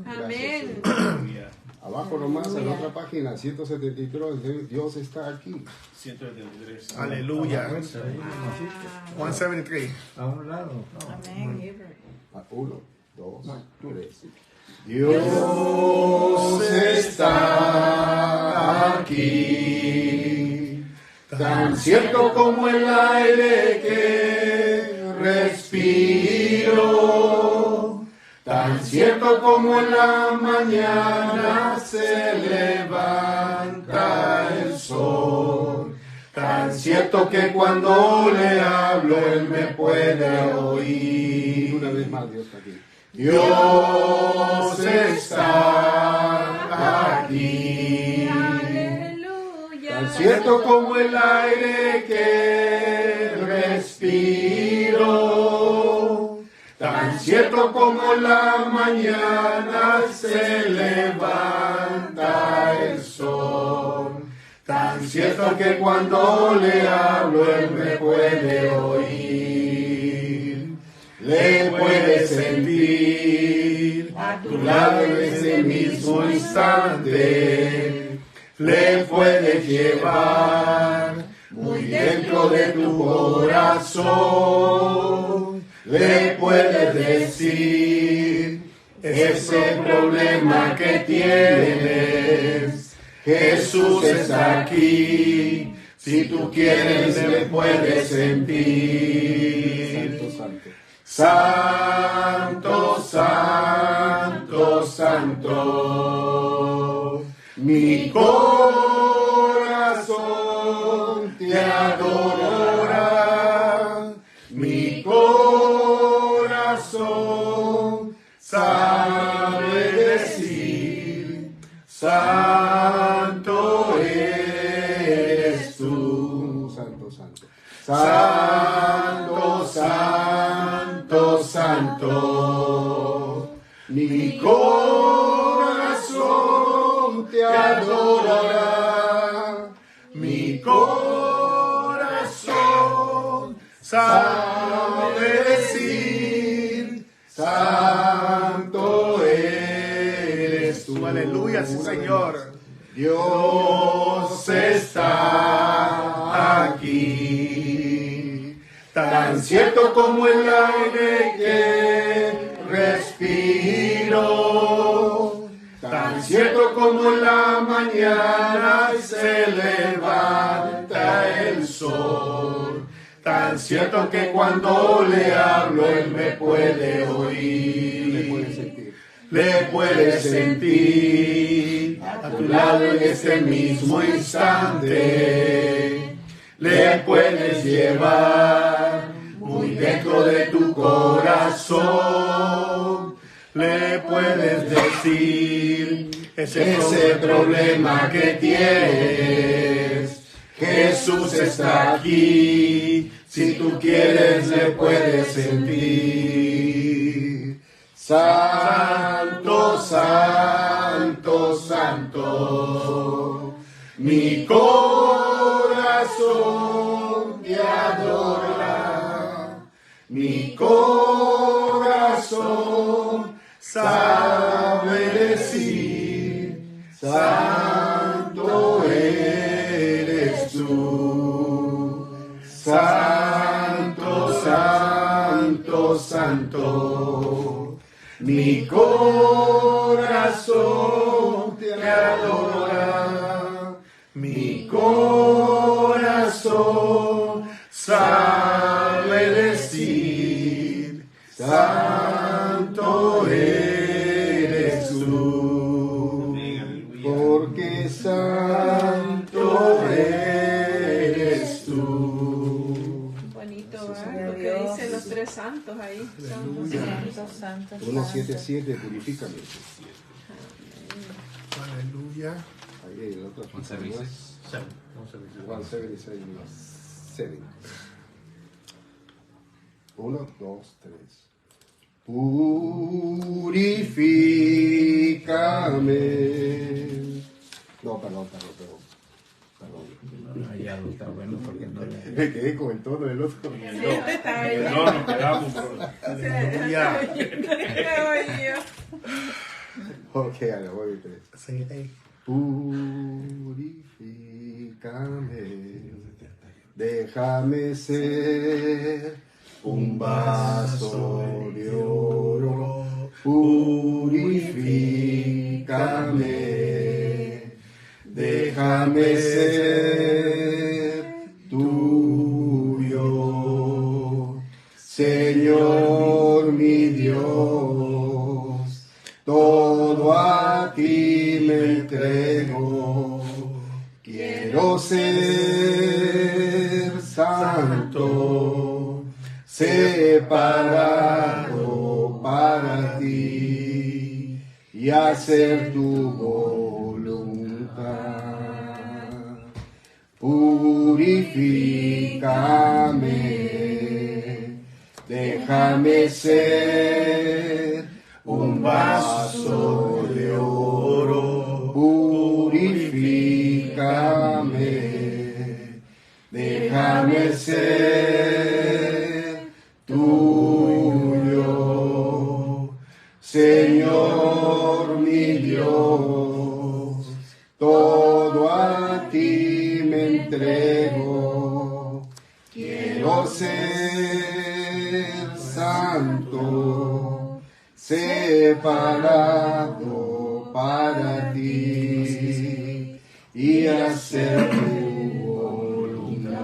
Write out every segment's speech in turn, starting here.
Amén. Abajo nomás, en la otra página, 173, Dios está aquí. 173. Aleluya. 173. A un lado. Amén. 1, 2, 3. Dios está aquí, tan cierto como el aire que respiro, tan cierto como en la mañana se levanta el sol, tan cierto que cuando le hablo Él me puede oír. Una vez más, Dios está aquí. Dios está aquí, Aleluya. tan cierto como el aire que respiro, tan cierto como la mañana se levanta el sol, tan cierto que cuando le hablo Él me puede oír. Le puedes sentir a tu lado en ese mismo instante, le puedes llevar muy dentro de tu corazón, le puedes decir ese problema que tienes, Jesús está aquí, si tú quieres le puedes sentir. Santo, santo, santo, mi corazón te adora, mi corazón sabe decir, santo eres tú, santo, santo, santo, santo, santo, mi corazón te adorará, mi corazón sabe decir, santo eres tú. Aleluya, sí, Señor. Dios está aquí, tan cierto como el aire que respiro, tan cierto como en la mañana se levanta el sol, tan cierto que cuando le hablo Él me puede oír, le puede sentir a tu lado en ese mismo instante, le puedes llevar muy dentro de tu corazón, le puedes decir ese problema que tienes, Jesús está aquí, si tú quieres le puedes sentir. Santo, santo, santo, mi corazón te adora, mi corazón sabe decir, santo eres tú, santo, santo, santo, mi corazón te adora, mi corazón sabe decir, santo eres tú, porque santo eres tú. Bonito, ¿verdad? Lo que dicen los tres santos ahí. Santos, santos. 177, purifícame. Aleluya. Ahí el otro. 176. 7. 1, 2, 3. Purifícame. No, perdón. Ya no está bueno porque no le... Me quedé con el tono del otro. No, nos quedamos, bro. Aleluya. Qué bonito. Ok, ahora voy a tres. Sí, hey. Purifícame, déjame ser un vaso de oro. Purifícame, déjame ser tuyo, Señor mi Dios, todo a ti me entrego. Quiero ser santo, separado para ti y hacer tu voluntad. Purifícame, déjame ser un vaso de oro. Purifícame, déjame ser tuyo, Señor mi Dios, todo a ti me entrego. Quiero ser santo, separado para ti y hacer tu voluntad.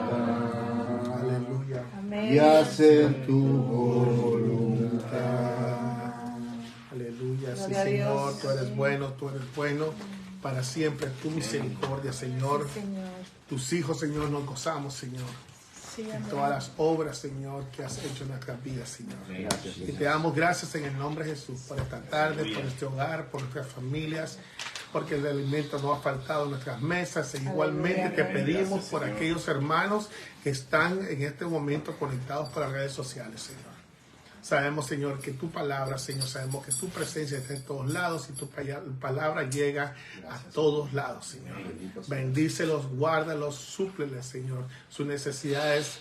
Aleluya. Y hacer tu voluntad. Aleluya. Sí, Gloria a Señor, Dios. tú eres bueno, tú eres bueno. Para siempre tu misericordia, Señor. Señor. Tus hijos, Señor, nos gozamos, Señor. Sí, En amén. todas las obras, Señor, que has hecho en nuestras vidas, Señor. Gracias, Y te damos gracias en el nombre de Jesús por esta tarde, por este hogar, por nuestras familias, porque el alimento no ha faltado en nuestras mesas. E igualmente te pedimos por aquellos hermanos que están en este momento conectados por las redes sociales, Señor. Sabemos, Señor, que tu palabra, Señor, sabemos que tu presencia está en todos lados y tu palabra llega a todos lados, Señor. Bendícelos, guárdalos, súpleles, Señor, sus necesidades.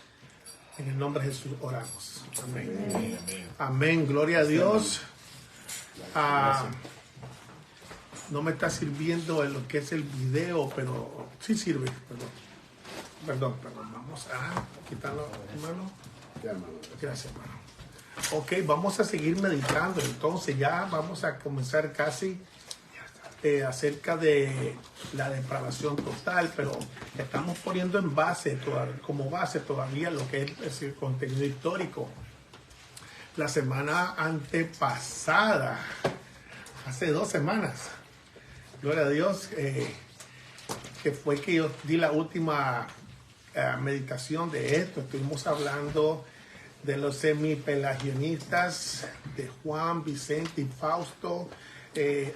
En el nombre de Jesús oramos. Amén. Amén. Gloria a Dios. No me está sirviendo en lo que es el video, pero sí sirve. Perdón. Vamos a quitarlo, hermano. Gracias, hermano. Ok, vamos a seguir meditando. Entonces ya vamos a comenzar casi acerca de la depravación total, pero estamos poniendo en base, como base todavía lo que es el contenido histórico. La semana antepasada, hace 2 semanas, gloria a Dios, que fue que yo di la última meditación de esto. Estuvimos hablando de los semipelagianistas, de Juan, Vicente y Fausto,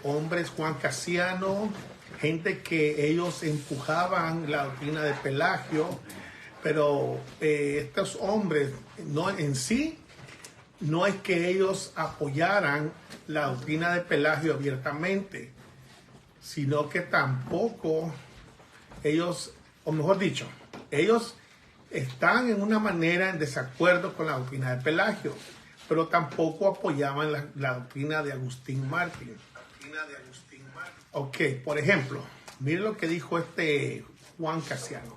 hombres, Juan Casiano, gente que ellos empujaban la doctrina de Pelagio, pero estos hombres no en sí, no es que ellos apoyaran la doctrina de Pelagio abiertamente, sino que tampoco ellos, o mejor dicho, ellos están en una manera en desacuerdo con la doctrina de Pelagio, pero tampoco apoyaban la doctrina de Agustín Mártir. Ok, por ejemplo, miren lo que dijo Juan Casiano.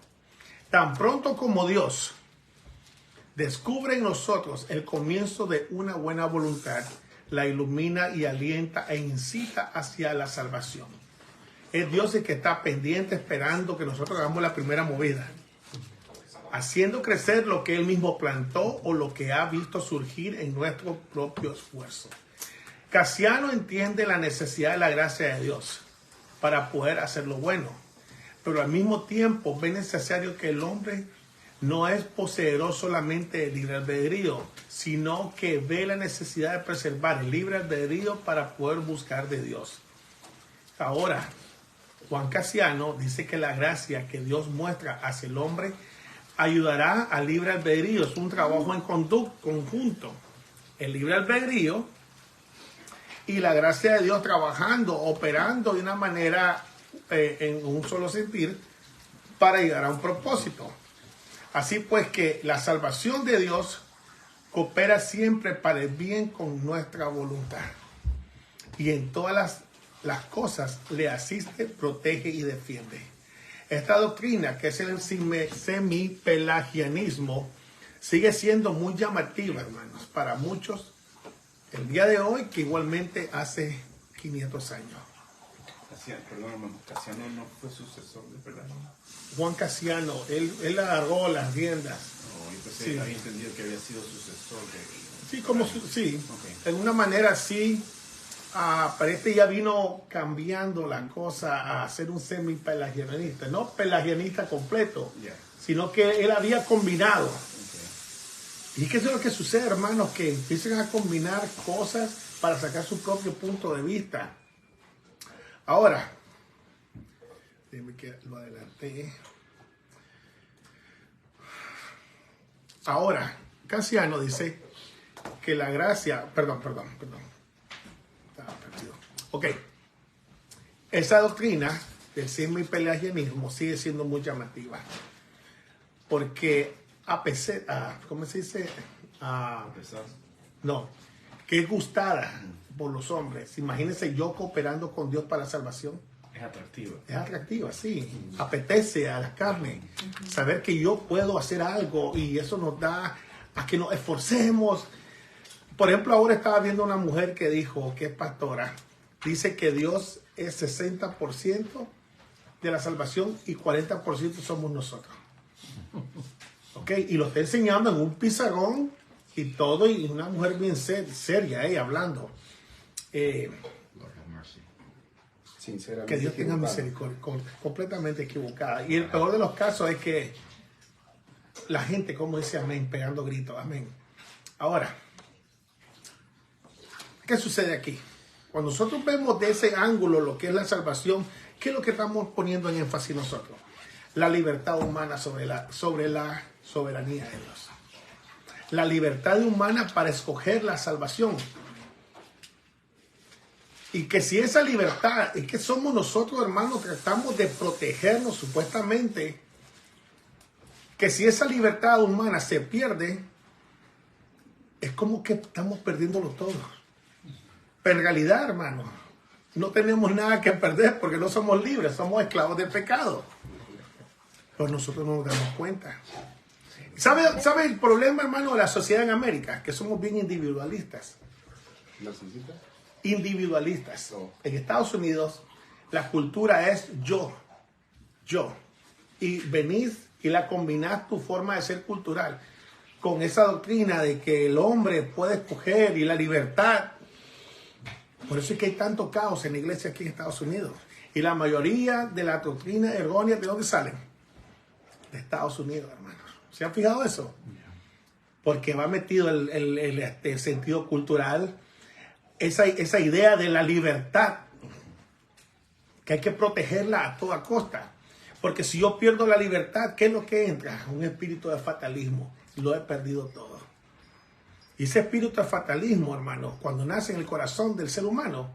Tan pronto como Dios descubre en nosotros el comienzo de una buena voluntad, la ilumina y alienta e incita hacia la salvación. Es Dios el que está pendiente esperando que nosotros hagamos la primera movida, haciendo crecer lo que Él mismo plantó o lo que ha visto surgir en nuestro propio esfuerzo. Casiano entiende la necesidad de la gracia de Dios para poder hacer lo bueno, pero al mismo tiempo ve necesario que el hombre no es poseedor solamente del libre albedrío, sino que ve la necesidad de preservar el libre albedrío para poder buscar de Dios. Ahora, Juan Casiano dice que la gracia que Dios muestra hacia el hombre ayudará al libre albedrío. Es un trabajo en conjunto. El libre albedrío y la gracia de Dios trabajando, operando de una manera en un solo sentir para llegar a un propósito. Así pues que la salvación de Dios coopera siempre para el bien con nuestra voluntad. Y en todas las las cosas le asiste, protege y defiende. Esta doctrina, que es el semipelagianismo, sigue siendo muy llamativa, hermanos, para muchos el día de hoy, que igualmente hace 500 años. Perdón, hermano, Casiano no fue sucesor de Pelagio. Juan Casiano, él agarró las riendas. No, yo pensé Sí. que había entendido que había sido sucesor de... Sí, sí. Ok. En una manera sí. Parece ya vino cambiando la cosa a ser un semi-pelagianista. No pelagianista completo, Yeah. sino que él había combinado. Okay. Y es que eso es lo que sucede, hermanos, que empiezan a combinar cosas para sacar su propio punto de vista. Ahora, déjeme que lo adelanté. Ahora, Casiano dice que la gracia, perdón. Estaba perdido. Ok. Esa doctrina del semipelagianismo sigue siendo muy llamativa. Porque ¿cómo se dice? A pesar. No, que es gustada por los hombres. Imagínense yo cooperando con Dios para la salvación. Es atractiva. Es atractiva, sí. Apetece a la carne. Saber que yo puedo hacer algo y eso nos da a que nos esforcemos. Por ejemplo, ahora estaba viendo una mujer que dijo, que es pastora, dice que Dios es 60% de la salvación y 40% somos nosotros. ¿Ok? Y lo está enseñando en un pizarrón y todo, y una mujer bien seria, hablando. Sinceramente. Que Dios tenga misericordia, completamente equivocada. Y el peor de los casos es que la gente, como dice amén, pegando gritos, amén. Ahora, ¿qué sucede aquí? Cuando nosotros vemos de ese ángulo lo que es la salvación, ¿qué es lo que estamos poniendo en énfasis nosotros? La libertad humana sobre la soberanía de Dios. La libertad humana para escoger la salvación. Y que si esa libertad, es que somos nosotros, hermanos, tratamos de protegernos supuestamente, que si esa libertad humana se pierde, es como que estamos perdiéndolo todo. Pero en realidad, hermanos, no tenemos nada que perder porque no somos libres, somos esclavos del pecado. Pero nosotros no nos damos cuenta. ¿Sabe el problema, hermano, de la sociedad en América? Que somos bien individualistas. ¿Narcisista? Individualistas. En Estados Unidos, la cultura es yo. Y venís y la combinás tu forma de ser cultural con esa doctrina de que el hombre puede escoger y la libertad. Por eso es que hay tanto caos en la iglesia aquí en Estados Unidos. Y la mayoría de la doctrina errónea, ¿de dónde salen? De Estados Unidos, hermanos. ¿Se han fijado eso? Porque va metido el sentido cultural, esa idea de la libertad, que hay que protegerla a toda costa. Porque si yo pierdo la libertad, ¿qué es lo que entra? Un espíritu de fatalismo. Lo he perdido todo. Y ese espíritu de fatalismo, hermano, cuando nace en el corazón del ser humano,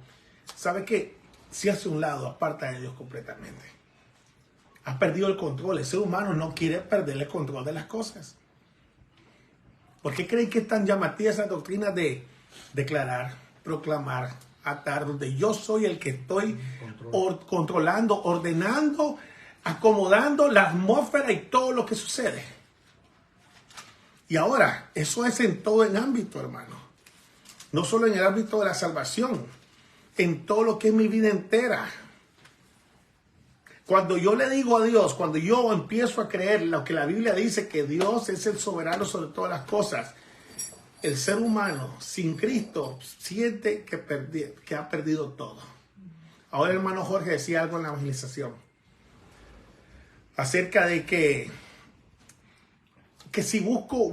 ¿sabe qué? Se hace a un lado, aparta de Dios completamente. Ha perdido el control. El ser humano no quiere perder el control de las cosas. ¿Por qué creen que es tan llamativa esa doctrina de declarar, proclamar, atar, donde yo soy el que estoy controlando, ordenando, acomodando la atmósfera y todo lo que sucede? Y ahora, eso es en todo el ámbito, hermano. No solo en el ámbito de la salvación, en todo lo que es mi vida entera. Cuando yo le digo a Dios, cuando yo empiezo a creer lo que la Biblia dice, que Dios es el soberano sobre todas las cosas, el ser humano sin Cristo siente que ha perdido todo. Ahora el hermano Jorge decía algo en la evangelización acerca de que si busco,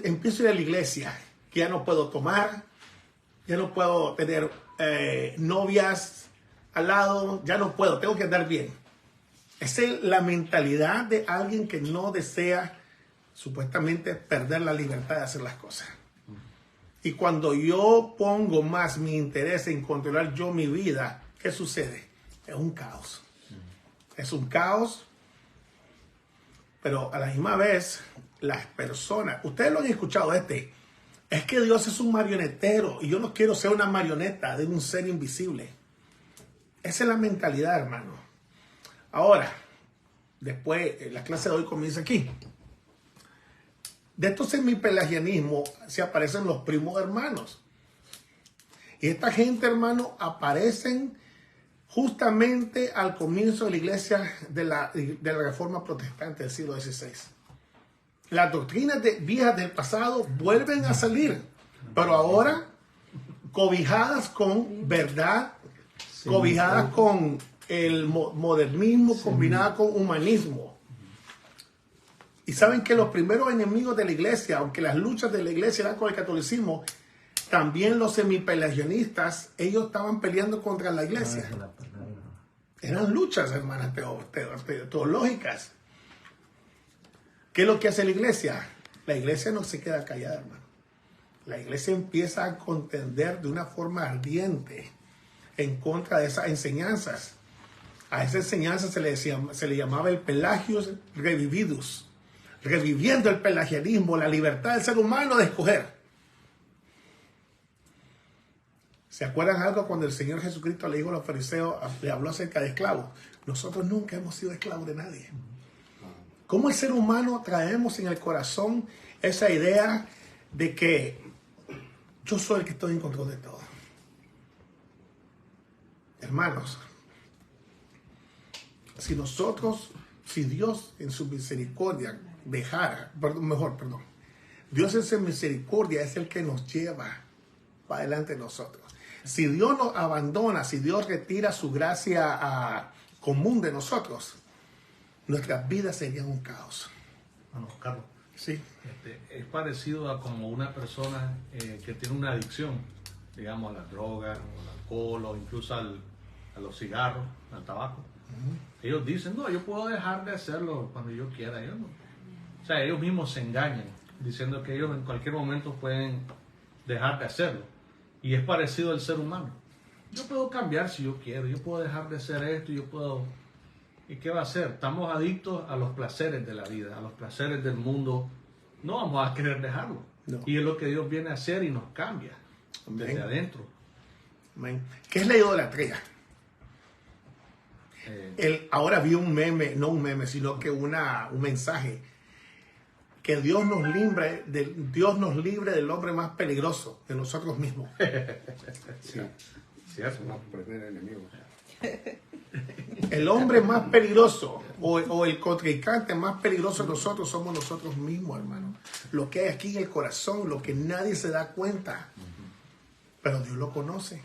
empiezo a ir a la iglesia, que ya no puedo tomar, ya no puedo tener novias al lado, ya no puedo, tengo que andar bien. Esa es la mentalidad de alguien que no desea supuestamente perder la libertad de hacer las cosas. Y cuando yo pongo más mi interés en controlar yo mi vida, ¿qué sucede? Es un caos. Es un caos, pero a la misma vez las personas, ustedes lo han escuchado es que Dios es un marionetero y yo no quiero ser una marioneta de un ser invisible. Esa es la mentalidad, hermano. Ahora, después, la clase de hoy comienza aquí. De estos semipelagianismos se aparecen los primos hermanos. Y esta gente, hermano, aparecen justamente al comienzo de la iglesia de la Reforma Protestante del siglo XVI. Las doctrinas viejas del pasado vuelven a salir, pero ahora cobijadas con verdad, cobijadas con el modernismo, combinada con humanismo. Y saben que los primeros enemigos de la iglesia, aunque las luchas de la iglesia eran con el catolicismo, también los semipelagianistas, ellos estaban peleando contra la iglesia. Eran luchas, hermanas, teológicas. ¿Qué es lo que hace la iglesia? La iglesia no se queda callada, hermano. La iglesia empieza a contender de una forma ardiente en contra de esas enseñanzas. A esa enseñanza se le llamaba el Pelagius Revividus, reviviendo el pelagianismo, la libertad del ser humano de escoger. ¿Se acuerdan algo cuando el Señor Jesucristo le dijo a los fariseos, le habló acerca de esclavos? Nosotros nunca hemos sido esclavos de nadie. ¿Cómo el ser humano traemos en el corazón esa idea de que yo soy el que estoy en control de todo? Hermanos, si Dios en su misericordia Dios en su misericordia es el que nos lleva para adelante de nosotros. Si Dios nos abandona, si Dios retira su gracia común de nosotros, nuestras vidas serían un caos. Bueno, Carlos, sí. Es parecido a como una persona que tiene una adicción, digamos, a la droga, al alcohol o incluso a los cigarros, al tabaco. Ellos dicen, no, yo puedo dejar de hacerlo cuando yo quiera. Yo no. O sea, ellos mismos se engañan diciendo que ellos en cualquier momento pueden dejar de hacerlo. Y es parecido al ser humano. Yo puedo cambiar si yo quiero, yo puedo dejar de hacer esto, yo puedo... ¿Y qué va a hacer? Estamos adictos a los placeres de la vida, a los placeres del mundo. No vamos a querer dejarlo. No. Y es lo que Dios viene a hacer y nos cambia. Amén. Desde adentro. Amén. ¿Qué es la idolatría? Ahora vi un meme, no un meme, sino que un mensaje. Que Dios nos libre del hombre más peligroso, de nosotros mismos. Sí, es nuestro primer enemigo. El hombre más peligroso o el contrincante más peligroso de nosotros somos nosotros mismos, hermano. Lo que hay aquí en el corazón, lo que nadie se da cuenta. Pero Dios lo conoce.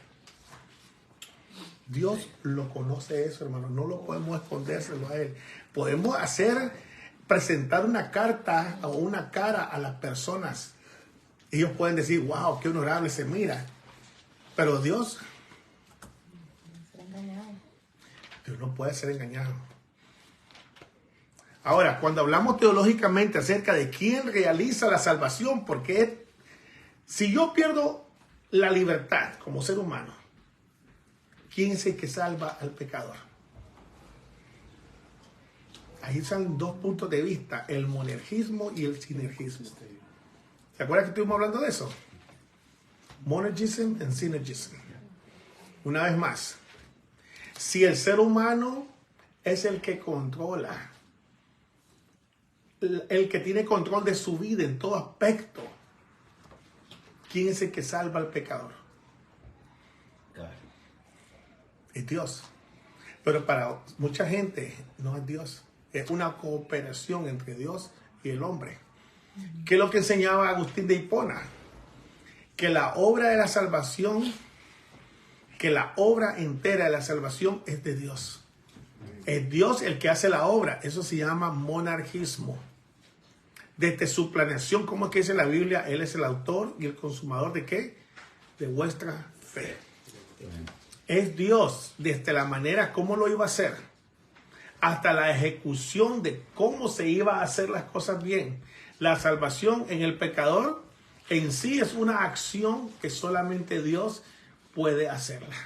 Dios lo conoce eso, hermano. No lo podemos escondérselo a Él. Podemos presentar una carta o una cara a las personas. Ellos pueden decir, wow, qué honorable se mira. Pero Dios no puede ser engañado. Ahora, cuando hablamos teológicamente acerca de quién realiza la salvación, porque si yo pierdo la libertad como ser humano, ¿quién es el que salva al pecador? Ahí están dos puntos de vista, el monergismo y el sinergismo. ¿Se acuerdan que estuvimos hablando de eso? Monergism and synergism. Una vez más, si el ser humano es el que controla, el que tiene control de su vida en todo aspecto, ¿quién es el que salva al pecador? Es Dios. Pero para mucha gente no es Dios. Es una cooperación entre Dios y el hombre. ¿Qué es lo que enseñaba Agustín de Hipona? Que la obra de la salvación, que la obra entera de la salvación es de Dios. Es Dios el que hace la obra. Eso se llama monarquismo. Desde su planeación, ¿cómo es que dice la Biblia? Él es el autor y el consumador ¿de qué? De vuestra fe. Es Dios desde la manera como lo iba a hacer hasta la ejecución de cómo se iba a hacer las cosas bien. La salvación en el pecador en sí es una acción que solamente Dios puede hacerla.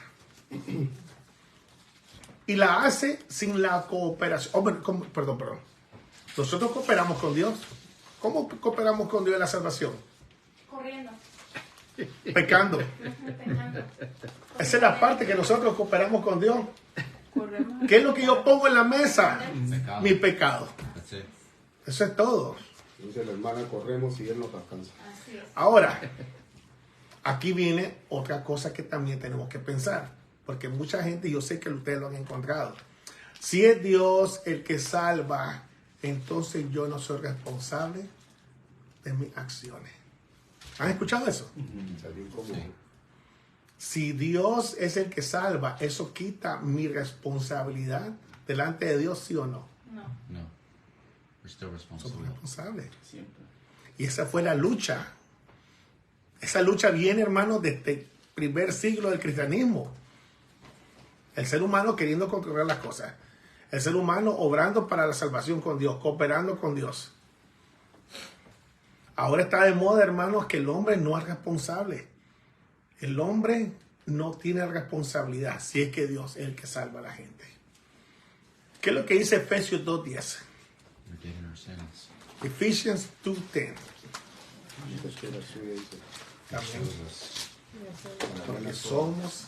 Y la hace sin la cooperación. Perdón. Nosotros cooperamos con Dios. ¿Cómo cooperamos con Dios en la salvación? Corriendo. Pecando. Esa es la parte que nosotros cooperamos con Dios. Corremos. ¿Qué es lo que yo pongo en la mesa? Pecado. Mi pecado. That's it. Eso es todo. Dice la hermana, corremos y él nos alcanza. Ahora, aquí viene otra cosa que también tenemos que pensar. Porque mucha gente, yo sé que ustedes lo han encontrado. Si es Dios el que salva, entonces yo no soy responsable de mis acciones. ¿Han escuchado eso? Salió como... Sí. Si Dios es el que salva, ¿eso quita mi responsabilidad delante de Dios, sí o no? No. We're still Somos responsible. responsables. Siempre. Y esa fue la lucha. Esa lucha viene, hermano, desde el primer siglo del cristianismo. El ser humano queriendo controlar las cosas. El ser humano obrando para la salvación con Dios, cooperando con Dios. Ahora está de moda, hermanos, que el hombre no es responsable. El hombre no tiene responsabilidad si es que Dios es el que salva a la gente. ¿Qué es lo que dice Efesios 2:10? We're dead in our sins. Ephesians 2:10. Dios que la suya dice, También. Shows us Porque somos...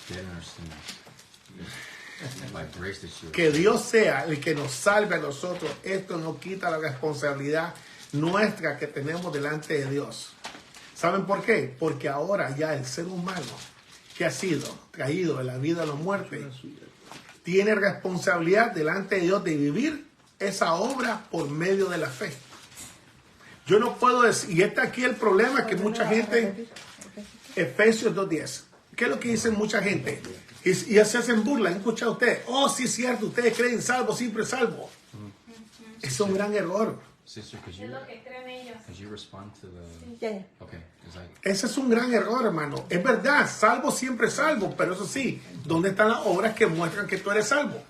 dead in our sins. By grace that you Que Dios sea el que nos salve a nosotros. Esto no quita la responsabilidad nuestra que tenemos delante de Dios. ¿Saben por qué? Porque ahora ya el ser humano que ha sido traído de la vida a la muerte tiene responsabilidad delante de Dios de vivir esa obra por medio de la fe. Yo no puedo decir, y este aquí el problema que mucha gente, Efesios 2:10, ¿qué es lo que dicen mucha gente? Y se hacen burla, escucha usted, oh sí es cierto, ustedes creen salvo, siempre salvo. Es un gran error. Sister, could Es you lo que creen ellos. respond to the... Yeah. Okay, because Ese es un gran error, hermano. Es verdad, salvo siempre salvo, pero eso sí, ¿dónde están las obras que muestran que tú eres salvo?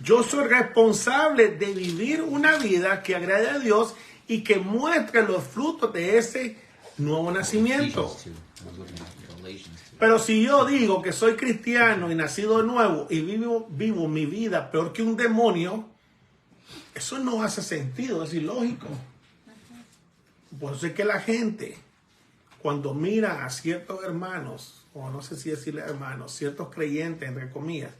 Yo soy responsable de vivir una vida que agrade a Dios y que muestre los frutos de ese nuevo nacimiento. Ephesians 2. I was looking at Galatians 2. Pero si yo digo que soy cristiano y nacido de nuevo y vivo mi vida peor que un demonio, eso no hace sentido, es ilógico. Por eso es que la gente, cuando mira a ciertos hermanos, o no sé si decirle hermanos, ciertos creyentes, entre comillas,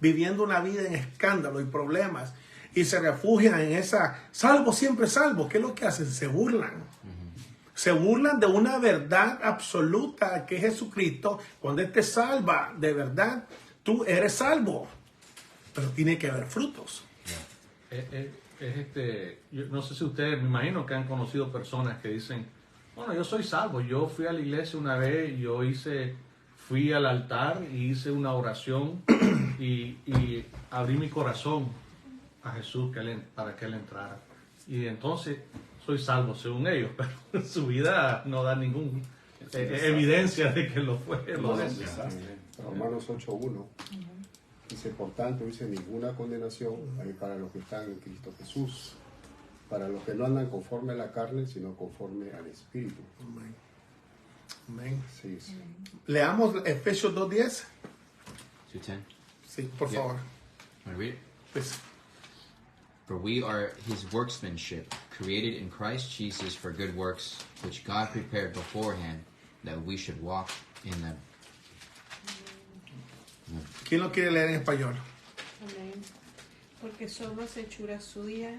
viviendo una vida en escándalo y problemas, y se refugian en esa, salvo, siempre salvo, ¿qué es lo que hacen? Se burlan. Se burlan de una verdad absoluta que es Jesucristo. Cuando Él te salva de verdad, tú eres salvo. Pero tiene que haber frutos. Yo no sé si ustedes, me imagino que han conocido personas que dicen, bueno, yo soy salvo, yo fui a la iglesia una vez, fui al altar y hice una oración y abrí mi corazón a Jesús para que Él entrara. Y entonces soy salvo según ellos, pero su vida no da ninguna evidencia de que lo fue. Romanos 8:1 dice, por tanto, dice, ninguna condenación hay para los que están en Cristo Jesús, para los que no andan conforme a la carne, sino conforme al Espíritu. Amén. Amén. Sí, sí. Leamos Efesios 2:10. 2:10. Sí, por Yeah. favor. Want to read it? Pues, For we are his workmanship, created in Christ Jesus for good works, which God prepared beforehand that we should walk in them. ¿quién lo quiere leer en español? Amén. Porque somos hechura suya,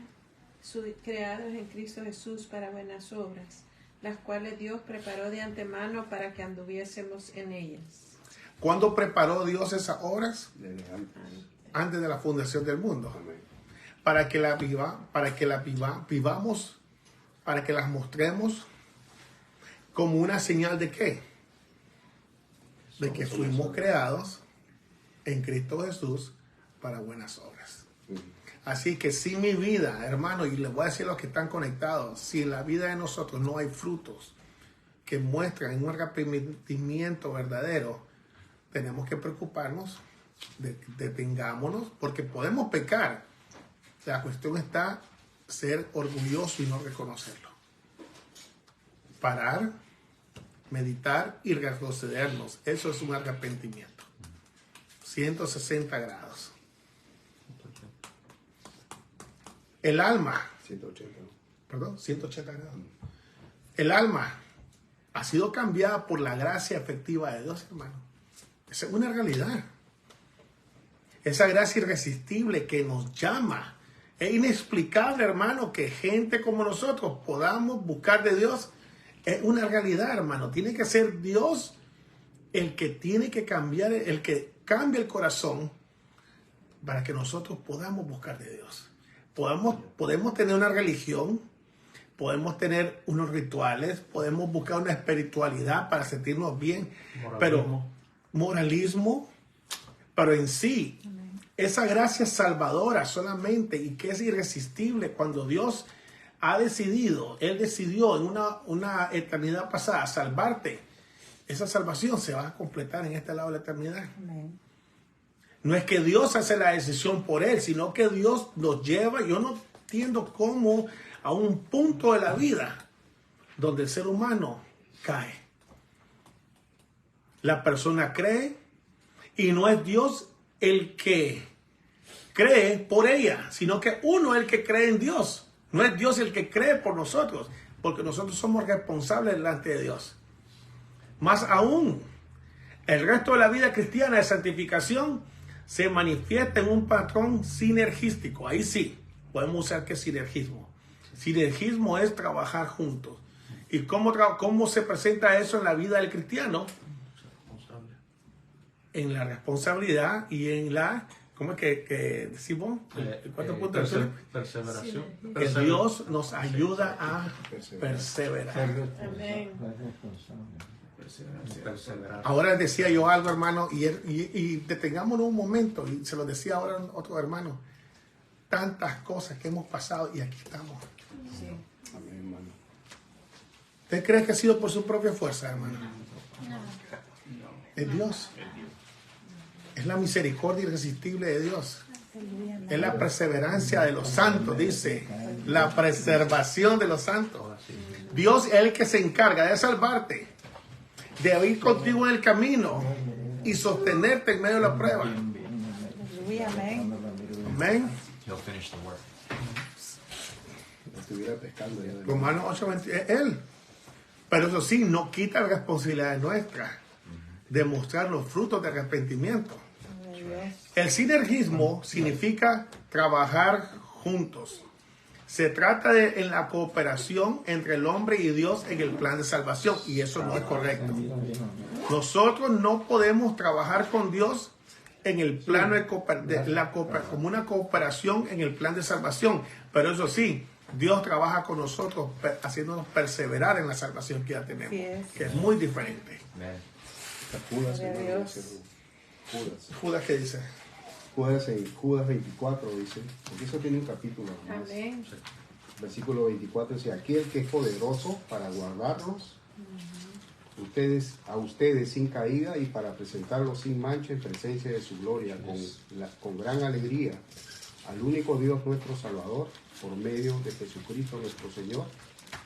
creados en Cristo Jesús para buenas obras, las cuales Dios preparó de antemano para que anduviésemos en ellas. ¿Cuándo preparó Dios esas obras? Desde antes. Antes de la fundación del mundo. Amén. Para que las vivamos, para que las mostremos como una señal de qué? De que fuimos creados en Cristo Jesús para buenas obras. Así que si mi vida, hermano, y les voy a decir a los que están conectados, si en la vida de nosotros no hay frutos que muestran un arrepentimiento verdadero, tenemos que preocuparnos, detengámonos, porque podemos pecar. La cuestión está ser orgulloso y no reconocerlo. Parar, meditar y retrocedernos. Eso es un arrepentimiento. 160 grados. El alma, 180. perdón, 180 grados. El alma ha sido cambiada por la gracia efectiva de Dios, hermano. Esa es una realidad. Esa gracia irresistible que nos llama. Es inexplicable, hermano, que gente como nosotros podamos buscar de Dios. Es una realidad, hermano. Tiene que ser Dios el que tiene que cambiar, el que cambia el corazón para que nosotros podamos buscar de Dios. Podemos tener una religión, podemos tener unos rituales, podemos buscar una espiritualidad para sentirnos bien, moralismo, pero en sí, esa gracia salvadora solamente y que es irresistible cuando Dios ha decidido, Él decidió en una eternidad pasada salvarte, esa salvación se va a completar en este lado de la eternidad. Amén. No es que Dios hace la decisión por Él, sino que Dios nos lleva. Yo no entiendo cómo a un punto de la vida donde el ser humano cae. La persona cree y no es Dios el que cree por ella, sino que uno es el que cree en Dios. No es Dios el que cree por nosotros, porque nosotros somos responsables delante de Dios. Más aún, el resto de la vida cristiana de santificación se manifiesta en un patrón sinergístico. Ahí sí, podemos usar que es sinergismo. Sinergismo es trabajar juntos. ¿Y cómo se presenta eso en la vida del cristiano? En la responsabilidad y en la, ¿cómo es que decimos? ¿Cuántos puntos? Perseveración. Que Dios nos ayuda a perseverar. Amén. Perseverar. Ahora decía yo algo, hermano, y detengámonos un momento, y se lo decía ahora otro hermano. Tantas cosas que hemos pasado y aquí estamos. Sí. Amén, hermano. ¿Usted cree que ha sido por su propia fuerza, hermano? Es Dios. Es la misericordia irresistible de Dios. Es la perseverancia de los santos, dice. La preservación de los santos. Dios es el que se encarga de salvarte, de ir contigo en el camino y sostenerte en medio de la prueba. Aleluya, amén. Amén. He'll finish the work. Estuviera pescando ya. Romanos 8:20, es Él. Pero eso sí, no quita la responsabilidad nuestra de mostrar los frutos de arrepentimiento. El sinergismo significa trabajar juntos. Se trata de en la cooperación entre el hombre y Dios en el plan de salvación, y eso no es correcto. Nosotros no podemos trabajar con Dios en el plano como una cooperación en el plan de salvación, pero eso sí, Dios trabaja con nosotros haciéndonos perseverar en la salvación que ya tenemos, que es muy diferente. Amen. Judas, Gloria a hermano, Dios. dice Judas. Judas, ¿qué dice? Judas 24 dice, porque eso tiene un capítulo más. Amén. Versículo 24 dice, aquel que es poderoso para guardarlos a ustedes sin caída y para presentarlos sin mancha en presencia de su gloria con gran alegría al único Dios nuestro Salvador por medio de Jesucristo nuestro Señor,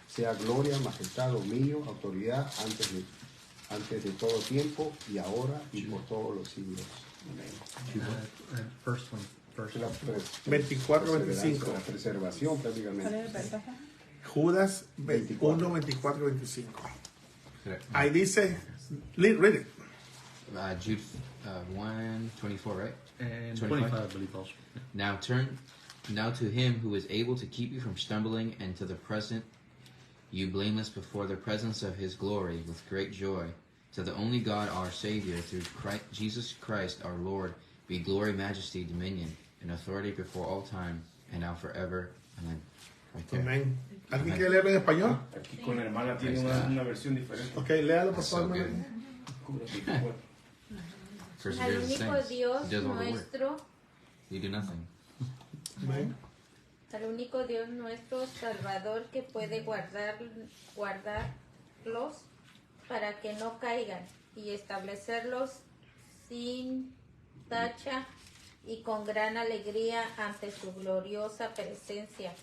sea gloria, majestad, dominio, autoridad antes de todo tiempo y ahora y por todos los siglos. First one. First La one. 24-25. La preservación ¿Cuál es prácticamente. el pasaje? Judas 21, 24, 25. Correct. Ahí dice, read it. Jude 1:24, right? And 25. 25, I believe also. Now to him who is able to keep you from stumbling and to the present you blameless before the presence of his glory with great joy. To the only God our Savior through Jesus Christ our Lord be glory, majesty, dominion, and authority before all time and now forever. Amen. Right there. Amén. ¿Alguien quiere leerlo en español? Aquí con la hermana tiene una versión diferente. Ok, léalo por So favor. good. hermano. Bueno, Al Perseverance único saints. Dios He does all the work. nuestro, You do nothing. Amén. al único Dios nuestro Salvador que puede guardarlos para que no caigan y establecerlos sin tacha y con gran alegría ante su gloriosa presencia.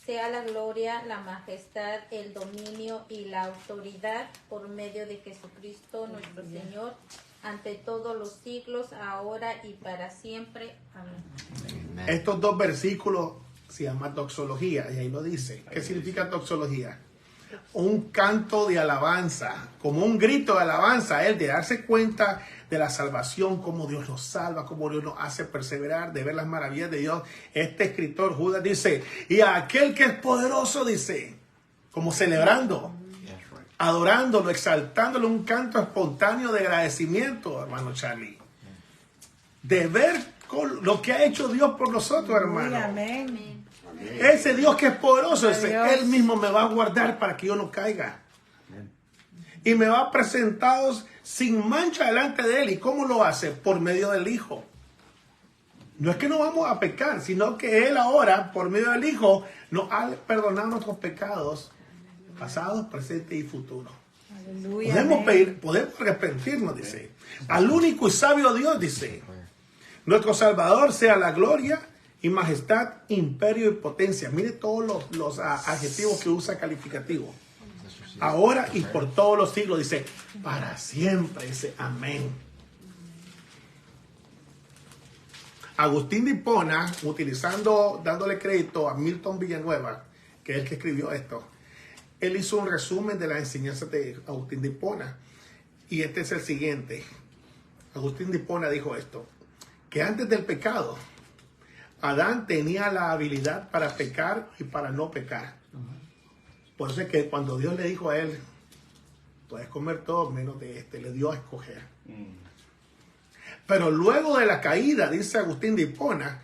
Sea la gloria, la majestad, el dominio y la autoridad por medio de Jesucristo nuestro Señor, ante todos los siglos, ahora y para siempre. Amén. Amen. Estos dos versículos se llaman doxología, y ahí lo dice. ¿Qué significa doxología? un canto de alabanza, como un grito de alabanza a Él, de darse cuenta de la salvación, cómo Dios nos salva, cómo Dios nos hace perseverar, de ver las maravillas de Dios. Este escritor, Judas, dice, y a aquel que es poderoso, dice, como celebrando, adorándolo, exaltándolo, un canto espontáneo de agradecimiento, hermano Charlie. De ver lo que ha hecho Dios por nosotros, hermano. Amén. Ese Dios que es poderoso, ese, Dios. Él mismo me va a guardar para que yo no caiga. Y me va a presentaros sin mancha delante de Él. ¿Y cómo lo hace? Por medio del Hijo. No es que no vamos a pecar, sino que Él ahora, por medio del Hijo, nos ha perdonado nuestros pecados, pasados, presentes y futuros. Aleluya. Podemos amén. pedir, podemos arrepentirnos, dice. Al único y sabio Dios, dice. Nuestro Salvador sea la gloria y majestad, imperio y potencia. Mire todos los adjetivos que usa calificativo. Ahora y por todos los siglos, dice, para siempre, dice, amén. Agustín de Hipona, dándole crédito a Milton Villanueva, que es el que escribió esto, él hizo un resumen de las enseñanzas de Agustín de Hipona. Y este es el siguiente. Agustín de Hipona dijo esto, que antes del pecado, Adán tenía la habilidad para pecar y para no pecar. Por eso es que cuando Dios le dijo a él, puedes comer todo menos de este, le dio a escoger. Pero luego de la caída, dice Agustín de Hipona,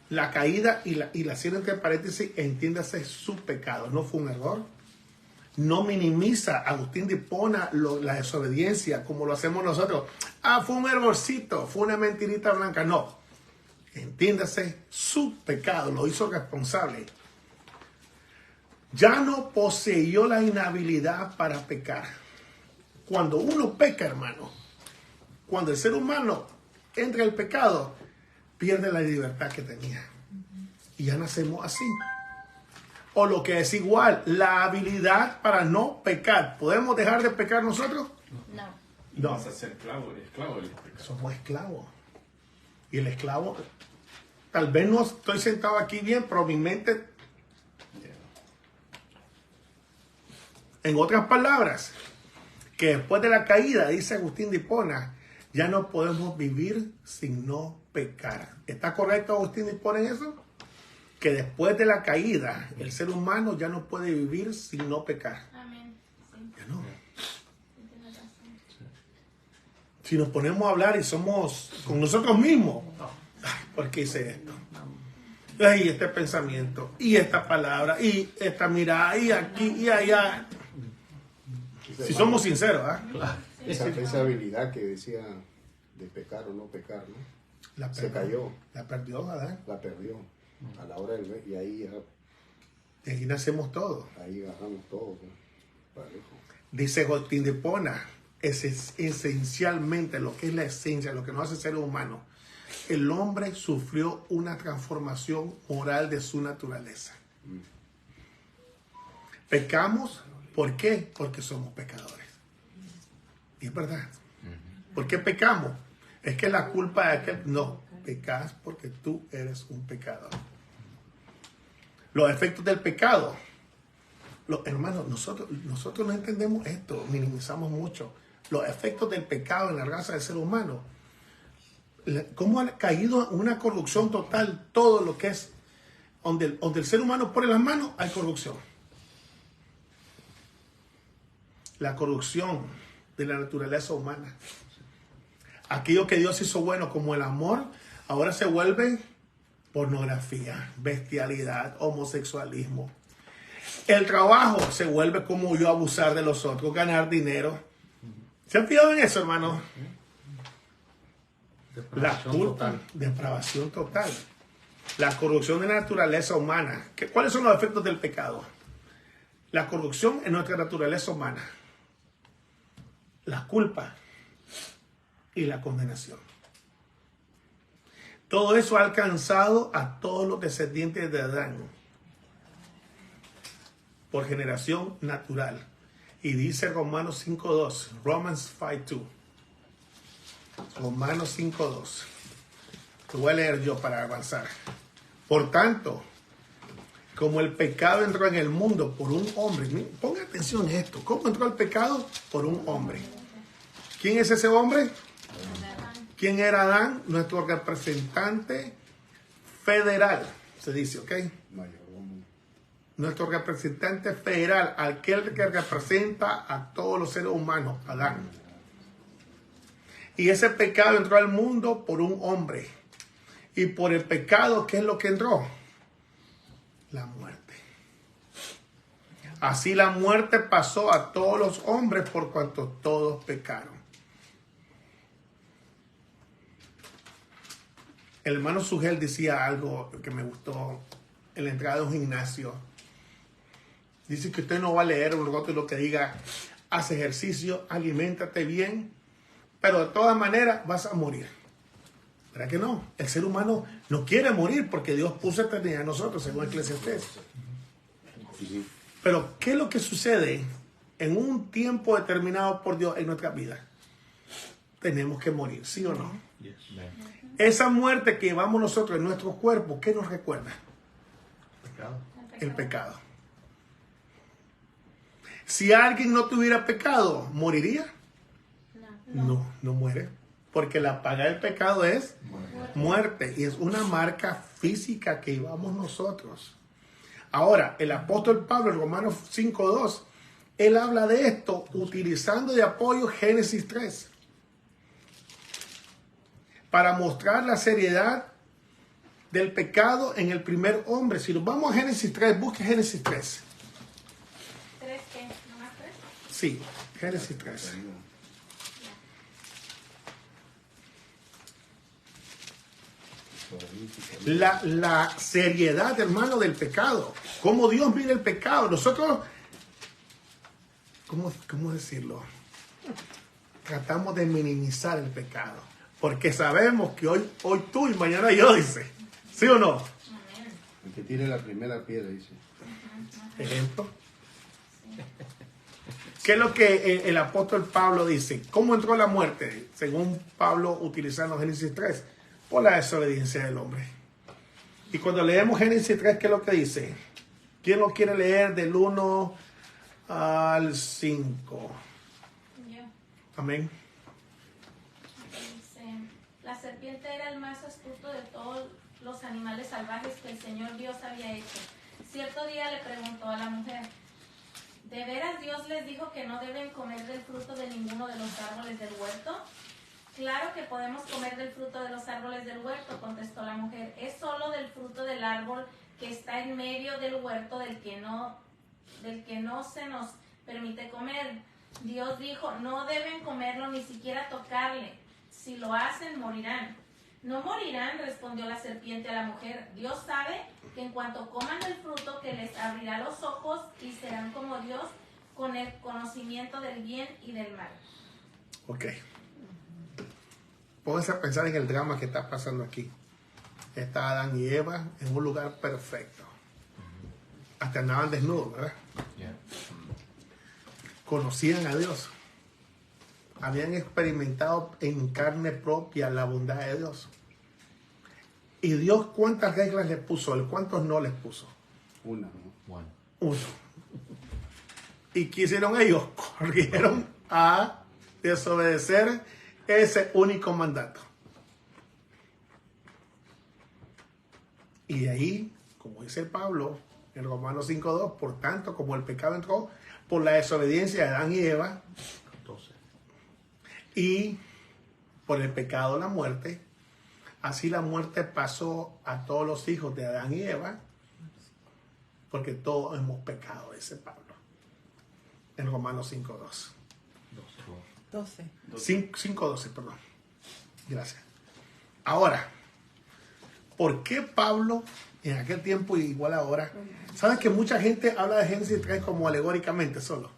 la caída y la cierra entre paréntesis, entiéndase su pecado. No fue un error. No minimiza Agustín de Hipona la desobediencia como lo hacemos nosotros. Fue un errorcito, fue una mentirita blanca. No. Entiéndase su pecado, lo hizo responsable. Ya no poseyó la inhabilidad para pecar. Cuando uno peca, hermano, cuando el ser humano entra en el pecado, pierde la libertad que tenía. Y ya nacemos así. O lo que es igual, la habilidad para no pecar. ¿Podemos dejar de pecar nosotros? No. No. Vas a ser esclavo del pecado. Somos esclavos. Y el esclavo, tal vez no estoy sentado aquí bien, pero mi mente... En otras palabras, que después de la caída, dice Agustín de Hipona, ya no podemos vivir sin no pecar. ¿Está correcto Agustín de Hipona en eso? Que después de la caída, el ser humano ya no puede vivir sin no pecar. Amén. Ya no. Si nos ponemos a hablar y somos con nosotros mismos, ay, ¿por qué hice esto? Y este pensamiento, y esta palabra, y esta mirada, y aquí, y allá. Si somos sinceros, ¿ah? Esa habilidad que decía de pecar o no pecar, ¿no? Se cayó. La perdió, ¿verdad? La perdió. A la hora del... Y ahí ya... De ahí nacemos todos. Ahí agarramos todo, ¿no? Parejo. Dice Agustín de Hipona, es esencialmente lo que es la esencia, lo que nos hace ser humano. El hombre sufrió una transformación moral de su naturaleza. Pecamos, ¿por qué? Porque somos pecadores. Y es verdad. ¿Por qué pecamos? Es que la culpa de aquel... No, pecas porque tú eres un pecador. Los efectos del pecado. Hermanos, nosotros no entendemos esto, minimizamos mucho. Los efectos del pecado en la raza del ser humano. Cómo ha caído una corrupción total, todo lo que es, donde el ser humano pone las manos, hay corrupción. La corrupción de la naturaleza humana. Aquello que Dios hizo bueno como el amor, ahora se vuelve pornografía, bestialidad, homosexualismo. El trabajo se vuelve como yo abusar de los otros, ganar dinero. ¿Se han fijado en eso, hermano? La culpa, depravación total. La corrupción de la naturaleza humana. ¿Cuáles son los efectos del pecado? La corrupción en nuestra naturaleza humana. La culpa y la condenación. Todo eso ha alcanzado a todos los descendientes de Adán por generación natural. Y dice Romanos 5.2, Romans 5.2. Romanos 5.2. Lo voy a leer yo para avanzar. Por tanto, como el pecado entró en el mundo por un hombre. Ponga atención en esto. ¿Cómo entró el pecado? Por un hombre. ¿Quién es ese hombre? ¿Quién era Adán? Nuestro representante federal, se dice, ¿ok? Nuestro representante federal, aquel que representa a todos los seres humanos, Adán. Y ese pecado entró al mundo por un hombre. Y por el pecado, ¿qué es lo que entró? La muerte. Así la muerte pasó a todos los hombres por cuanto todos pecaron. El hermano Sugel decía algo que me gustó en la entrada de un gimnasio. Dice que usted no va a leer un rótulo que diga, haz ejercicio, aliméntate bien, pero de todas maneras vas a morir. ¿Verdad que no? El ser humano no quiere morir porque Dios puso eternidad en nosotros, según Eclesiastés. Pero, ¿qué es lo que sucede en un tiempo determinado por Dios en nuestra vida? Tenemos que morir, ¿sí o no? Yes. Esa muerte que llevamos nosotros en nuestro cuerpo, ¿qué nos recuerda? Pecado. El pecado. Si alguien no tuviera pecado, ¿moriría? No, no muere. Porque la paga del pecado es muerte. Y es una marca física que llevamos nosotros. Ahora, el apóstol Pablo, en Romanos 5:2, él habla de esto utilizando de apoyo Génesis 3. Para mostrar la seriedad del pecado en el primer hombre. Si nos vamos a Génesis 3, busque Génesis 3. ¿Tres qué? ¿Nomás tres? Sí, Génesis 3. La seriedad, hermano, del pecado. Cómo Dios mira el pecado. Nosotros, ¿cómo decirlo? Tratamos de minimizar el pecado. Porque sabemos que hoy tú y mañana yo, dice. ¿Sí o no? El que tire la primera piedra, dice. Ejemplo. ¿Qué es lo que el apóstol Pablo dice? ¿Cómo entró la muerte? Según Pablo, utilizando Génesis 3. Por la desobediencia del hombre. Y cuando leemos Génesis 3, ¿qué es lo que dice? ¿Quién lo quiere leer del 1 al 5? Yo. Amén. Dice, la serpiente era el más astuto de todos los animales salvajes que el Señor Dios había hecho. Cierto día le preguntó a la mujer, ¿de veras Dios les dijo que no deben comer del fruto de ninguno de los árboles del huerto? Claro que podemos comer del fruto de los árboles del huerto, contestó la mujer. Es solo del fruto del árbol que está en medio del huerto del que no se nos permite comer. Dios dijo, no deben comerlo ni siquiera tocarle. Si lo hacen, morirán. No morirán, respondió la serpiente a la mujer. Dios sabe que en cuanto coman del fruto que les abrirá los ojos y serán como Dios con el conocimiento del bien y del mal. Ok. Pónganse a pensar en el drama que está pasando aquí. Está Adán y Eva en un lugar perfecto. Hasta andaban desnudos, ¿verdad? Conocían a Dios. Habían experimentado en carne propia la bondad de Dios. ¿Y Dios cuántas reglas les puso? ¿Cuántos no les puso? Una, ¿no? Uno. ¿Y qué hicieron ellos? Corrieron a desobedecer ese único mandato. Y de ahí, como dice Pablo en Romanos 5:2, por tanto, como el pecado entró por la desobediencia de Adán y Eva, 12. y por el pecado la muerte, así la muerte pasó a todos los hijos de Adán y Eva, porque todos hemos pecado, dice Pablo en Romanos 5:2. 12. 5:12, perdón. Gracias. Ahora, ¿por qué Pablo en aquel tiempo y igual ahora? ¿Sabes que mucha gente habla de Génesis 3 como alegóricamente solo?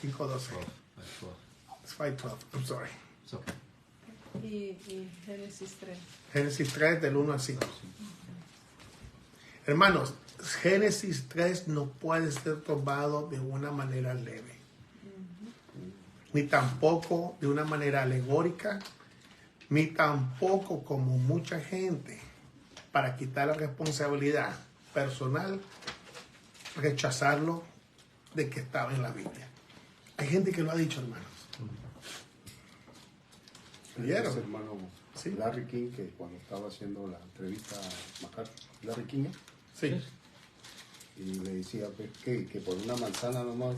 5:12. It's 5:12. I'm sorry. Y Génesis 3. Génesis 3 del 1 al 5. Hermanos, Génesis 3 no puede ser tomado de una manera leve. Ni tampoco de una manera alegórica, ni tampoco como mucha gente para quitar la responsabilidad personal, rechazarlo de que estaba en la Biblia. Hay gente que lo ha dicho, hermanos. ¿Vieron? Ese hermano Larry King, que cuando estaba haciendo la entrevista a MacArthur, Larry King, sí, y le decía pues, que por una manzana nomás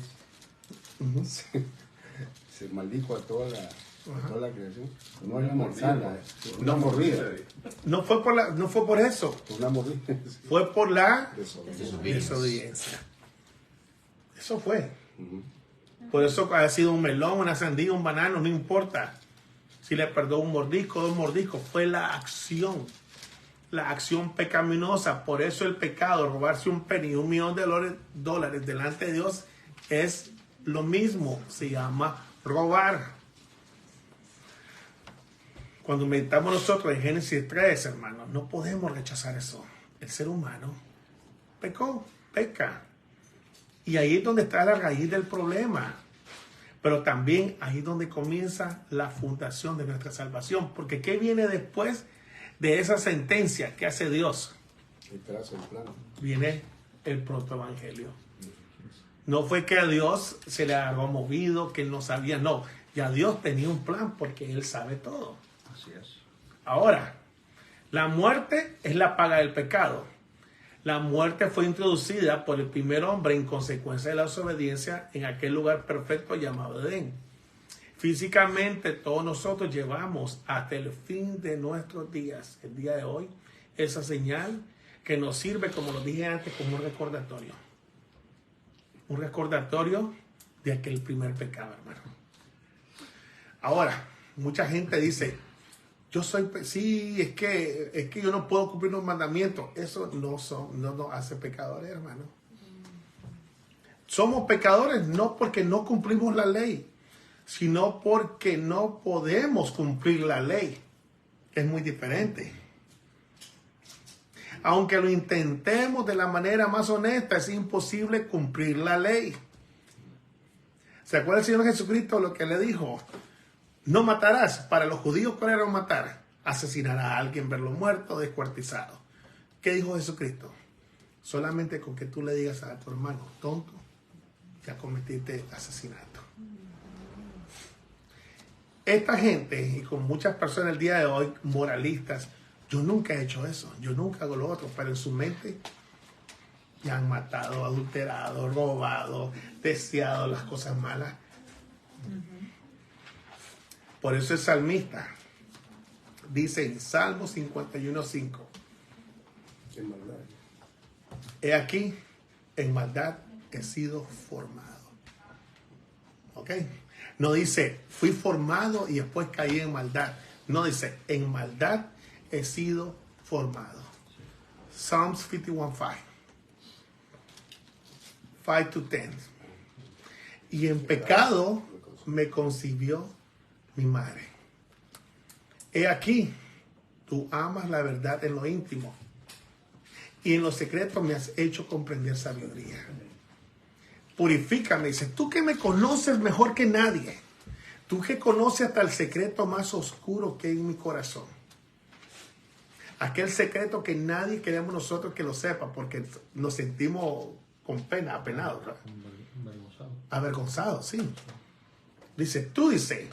se maldijo a toda la creación. No es la manzana, es una mordida. No fue por eso. Una mordida. Fue por la Disobedience. desobediencia. Eso fue. Por eso ha sido un melón, una sandía, un banano, no importa. Si le perdó un mordisco, 2 mordiscos, fue la acción pecaminosa. Por eso el pecado, robarse un penny, $1 millón de dólares delante de Dios, es lo mismo. Se llama robar. Cuando meditamos nosotros en Génesis 3, hermanos, no podemos rechazar eso. El ser humano peca. Y ahí es donde está la raíz del problema. Pero también ahí es donde comienza la fundación de nuestra salvación. Porque ¿qué viene después de esa sentencia que hace Dios? Viene el protoevangelio. No fue que a Dios se le había movido, que él no sabía. No, ya Dios tenía un plan porque él sabe todo. Así es. Ahora, la muerte es la paga del pecado. La muerte fue introducida por el primer hombre en consecuencia de la desobediencia en aquel lugar perfecto llamado Edén. Físicamente todos nosotros llevamos hasta el fin de nuestros días, el día de hoy, esa señal que nos sirve, como lo dije antes, como un recordatorio. Un recordatorio de aquel primer pecado, hermano. Ahora, mucha gente dice, es que yo no puedo cumplir los mandamientos. Eso no nos hace pecadores, hermano. Somos pecadores no porque no cumplimos la ley, sino porque no podemos cumplir la ley. Es muy diferente. Aunque lo intentemos de la manera más honesta, es imposible cumplir la ley. ¿Se acuerda el Señor Jesucristo lo que le dijo? No matarás. Para los judíos, ¿cuál era matar? Asesinar a alguien, verlo muerto, descuartizado. ¿Qué dijo Jesucristo? Solamente con que tú le digas a tu hermano, tonto, ya cometiste asesinato. Esta gente, y con muchas personas el día de hoy, moralistas, yo nunca he hecho eso, yo nunca hago lo otro, pero en su mente ya han matado, adulterado, robado, deseado las cosas malas. Por eso el salmista dice en Salmo 51:5, he aquí, en maldad he sido formado. ¿Ok? No dice, fui formado y después caí en maldad. No dice, en maldad he sido formado. Psalms 51:5. 5-10. Y en pecado me concibió mi madre. He aquí, tú amas la verdad en lo íntimo, y en lo secreto me has hecho comprender sabiduría. Purifícame, dice, tú que me conoces mejor que nadie, tú que conoces hasta el secreto más oscuro que hay en mi corazón. Aquel secreto que nadie queremos nosotros que lo sepa, porque nos sentimos con pena, apenados, ¿verdad? Avergonzados, sí. Dice, tú dices,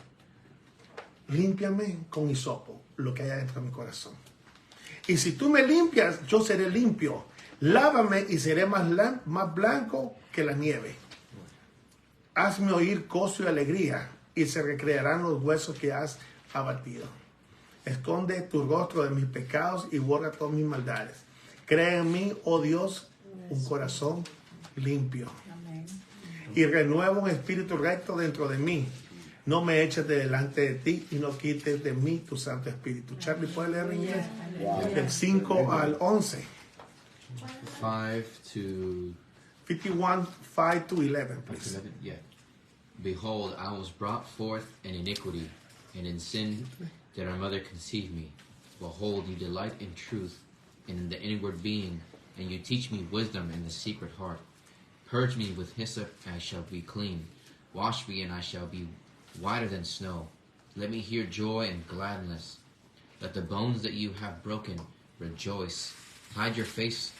límpiame con hisopo lo que hay dentro de mi corazón. Y si tú me limpias, yo seré limpio. Lávame y seré más blanco que la nieve. Hazme oír gozo y alegría, y se recrearán los huesos que has abatido. Esconde tu rostro de mis pecados y borra todas mis maldades. Crea en mí, oh Dios, un corazón limpio. Y renueva un espíritu recto dentro de mí. No me eches de delante de ti y no quites de mí tu Santo Espíritu. Charlie, ¿puede leer en inglés? Del 5 al 11. 51, 5 to 11, please. 11, yeah. Behold, I was brought forth in iniquity, and in sin did our mother conceive me. Behold, you delight in truth and in the inward being, and you teach me wisdom in the secret heart. Purge me with hyssop, and I shall be clean. Wash me, and I shall be whiter than snow. Let me hear joy and gladness. Let the bones that you have broken rejoice. Hide your face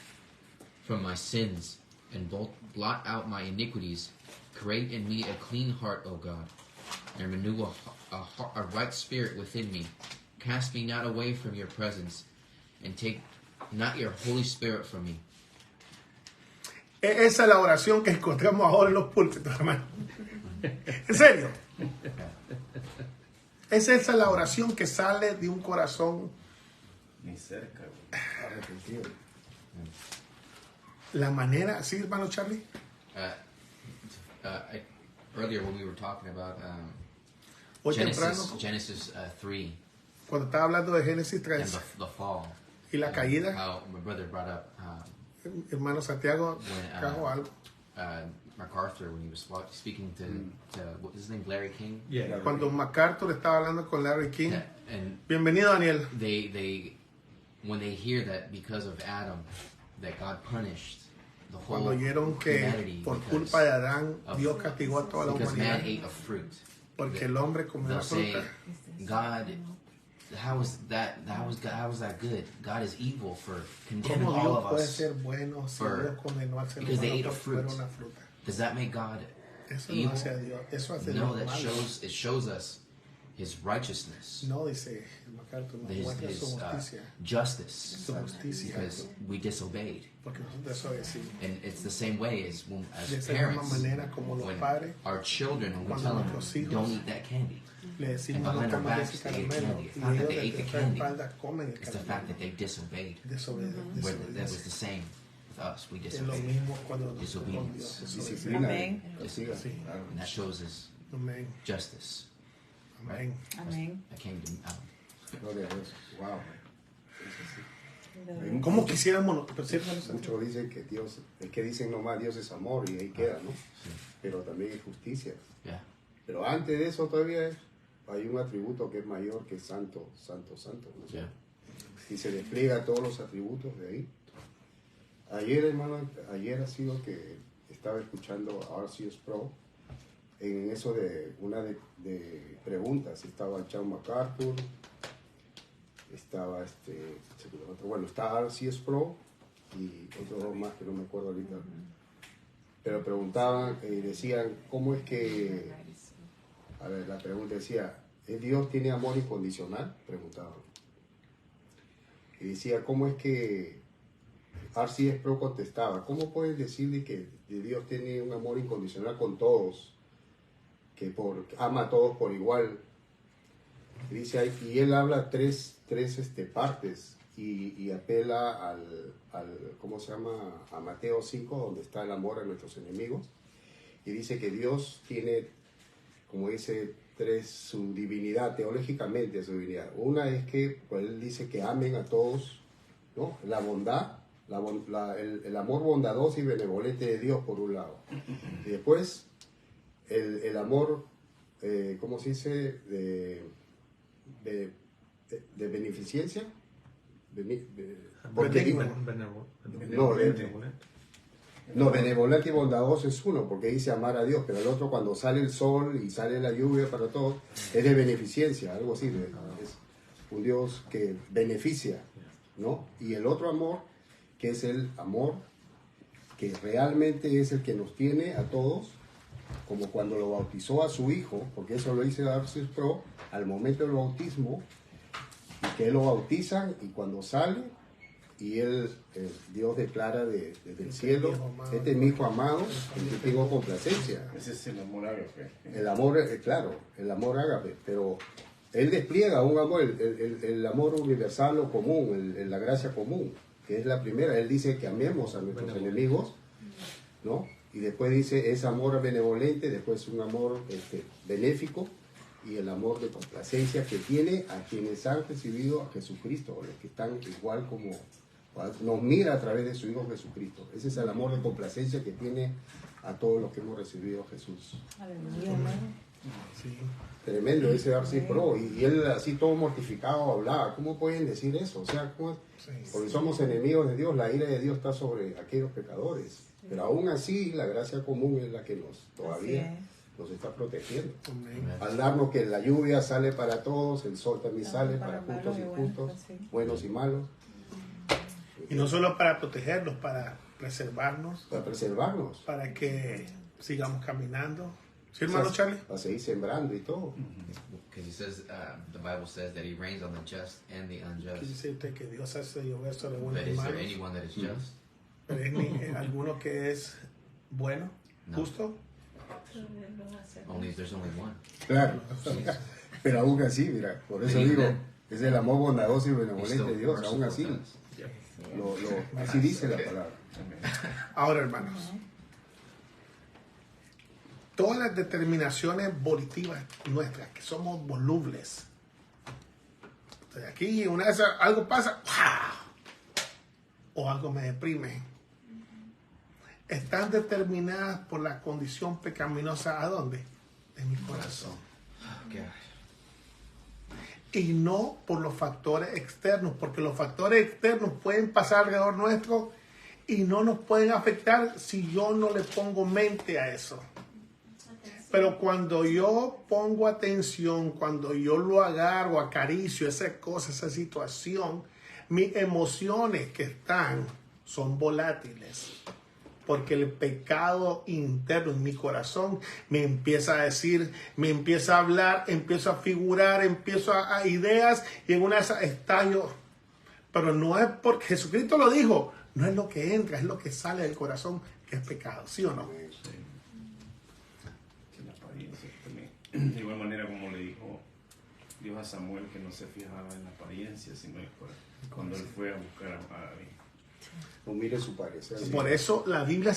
from my sins, and blot out my iniquities. Create in me a clean heart, O God, and renew a right spirit within me. Cast me not away from your presence, and take not your Holy Spirit from me. Esa es la oración que encontramos ahora en los púlpitos, hermano. En serio. Esa es la oración que sale de un corazón Ni cerca, güey. Arrepentido. la manera, ¿sí, hermano Charlie? Earlier when we were talking about Hoy Genesis 3 cuando estaba hablando de Génesis and 3 the fall, y la caída, how my brother brought up hermano Santiago when trajo algo. MacArthur, when he was speaking to what is his name, Larry King. Yeah. Cuando MacArthur estaba hablando con Larry King. Yeah, and Bienvenido, Daniel. they when they hear that because of Adam that God punished the whole Cuando oyeron que humanity por because culpa de Adán of- Dios castigó a toda la because man humanidad ate of fruit. porque el hombre comió They'll la say, fruta. God, how is that good? God is evil for condemning ¿Cómo all Dios of puede us. ser bueno si for- Dios condenó al ser because they humano ate of por comer fruit. una fruta? Does that make God Eso no evil? hace a Dios, eso hace No, Dios that malo. shows us His righteousness, No, dice MacArthur, nos muestra su justicia, justice, su justicia, because we disobeyed. porque nosotros desobedecimos. And it's the same way as De as esa misma parents, manera como los when padres our children, when we cuando tell nuestros them, hijos don't eat that candy, le and decimos no behind our comas backs ese they ate caramelo candy. y It's not that ellos they ate de the nuestra candy, espalda comen el it's the fact that caramelo. they disobeyed. Desobedecen. Where that was the same with us. We Es lo disobeyed. mismo cuando nosotros con Dios Disobedience. desobedecemos. Disciplina. Amén. Castiga. Sí. Claro. And that shows us Amén. justice. Amén. Amén. That came to Gloria a Dios. Wow. ¿Cómo quisiéramos? Pero sí, hermano Santiago. Muchos dicen que Dios, el que dicen nomás Dios es amor y ahí queda, ¿no? Pero también es justicia. Yeah. Pero antes de eso todavía hay un atributo que es mayor que es santo, santo, santo. ¿no? Yeah. Y se despliega todos los atributos de ahí. Ayer, hermano, ayer ha sido que estaba escuchando a RCS Pro en eso de una de preguntas. Estaba John MacArthur, estaba bueno, está RCS Pro y otros dos más que no me acuerdo ahorita. Pero preguntaban y decían, ¿cómo es que, a ver, la pregunta decía, ¿Dios tiene amor incondicional? Preguntaban. Y decía, ¿cómo es que RCS Pro contestaba? ¿Cómo puedes decir de que Dios tiene un amor incondicional con todos? Que ama a todos por igual. Y dice, y él habla tres partes y apela al ¿cómo se llama? A Mateo 5, donde está el amor a nuestros enemigos. Y dice que Dios tiene, como dice, su divinidad, teológicamente su divinidad. Una es que pues, él dice que amen a todos, ¿no? La bondad, el amor bondadoso y benevolente de Dios por un lado. Y después el amor, ¿cómo se dice? De beneficencia. Benevolente y bondadoso es uno, porque dice amar a Dios, pero el otro cuando sale el sol y sale la lluvia para todos, es de beneficencia, algo así, es un Dios que beneficia, ¿no? Y el otro amor, que es el amor que realmente es el que nos tiene a todos, como cuando lo bautizó a su hijo, porque eso lo dice RCS Pro, al momento del bautismo, y que él lo bautizan, y cuando sale, y Dios declara desde el cielo, este es mi hijo amado, en que tengo complacencia. Ese es el amor ágape. El amor, claro, el amor ágape, pero él despliega un amor, el amor universal o común, la gracia común, que es la primera. Él dice que amemos a nuestros enemigos, ¿no? Y después dice, es amor benevolente, después un amor benéfico, y el amor de complacencia que tiene a quienes han recibido a Jesucristo, los que están igual como nos mira a través de su Hijo Jesucristo. Ese es el amor de complacencia que tiene a todos los que hemos recibido a Jesús. Aleluya. Sí. Tremendo ese RC Pro, y él así todo mortificado hablaba. ¿Cómo pueden decir eso? O sea, porque somos enemigos de Dios, la ira de Dios está sobre aquellos pecadores, pero aún así la gracia común es la que todavía nos está protegiendo. Al darnos que la lluvia sale para todos, el sol también sale para justos y injustos, buenos y malos. Y no solo para protegerlos, para preservarnos, Para preservarnos. para que sigamos caminando. ¿Sí, hermano Charlie? Para seguir sembrando y todo. Because he says, the Bible says that he reigns on the just and the ¿Qué unjust. dice usted que Dios hace llover sobre buenos But y is there malos? anyone that is just? ¿Pero hay alguno que es bueno, No. justo? Only there's only one. Claro. Pero aún así, mira, por eso digo, es el amor bondadoso y He's benevolente still de Dios. Aún así, merciful to us. así dice la palabra. Ahora, hermanos, todas las determinaciones volitivas nuestras, que somos volubles. Entonces, aquí una vez algo pasa, ¡wow! O algo me deprime. Están determinadas por la condición pecaminosa, ¿a dónde? De mi corazón. God. Y no por los factores externos, porque los factores externos pueden pasar alrededor nuestro y no nos pueden afectar si yo no le pongo mente a eso. Pero cuando yo pongo atención, cuando yo lo agarro, acaricio esa cosa, esa situación, mis emociones que están son volátiles. Porque el pecado interno en mi corazón me empieza a decir, me empieza a hablar, empiezo a figurar, empiezo a ideas y en una de esas estallo. Pero no es porque Jesucristo lo dijo, no es lo que entra, es lo que sale del corazón que es pecado, ¿sí o no? La apariencia también. De igual manera como le dijo Dios a Samuel que no se fijaba en la apariencia, sino cuando él fue a buscar a David. No mire su parecer. Por eso la Biblia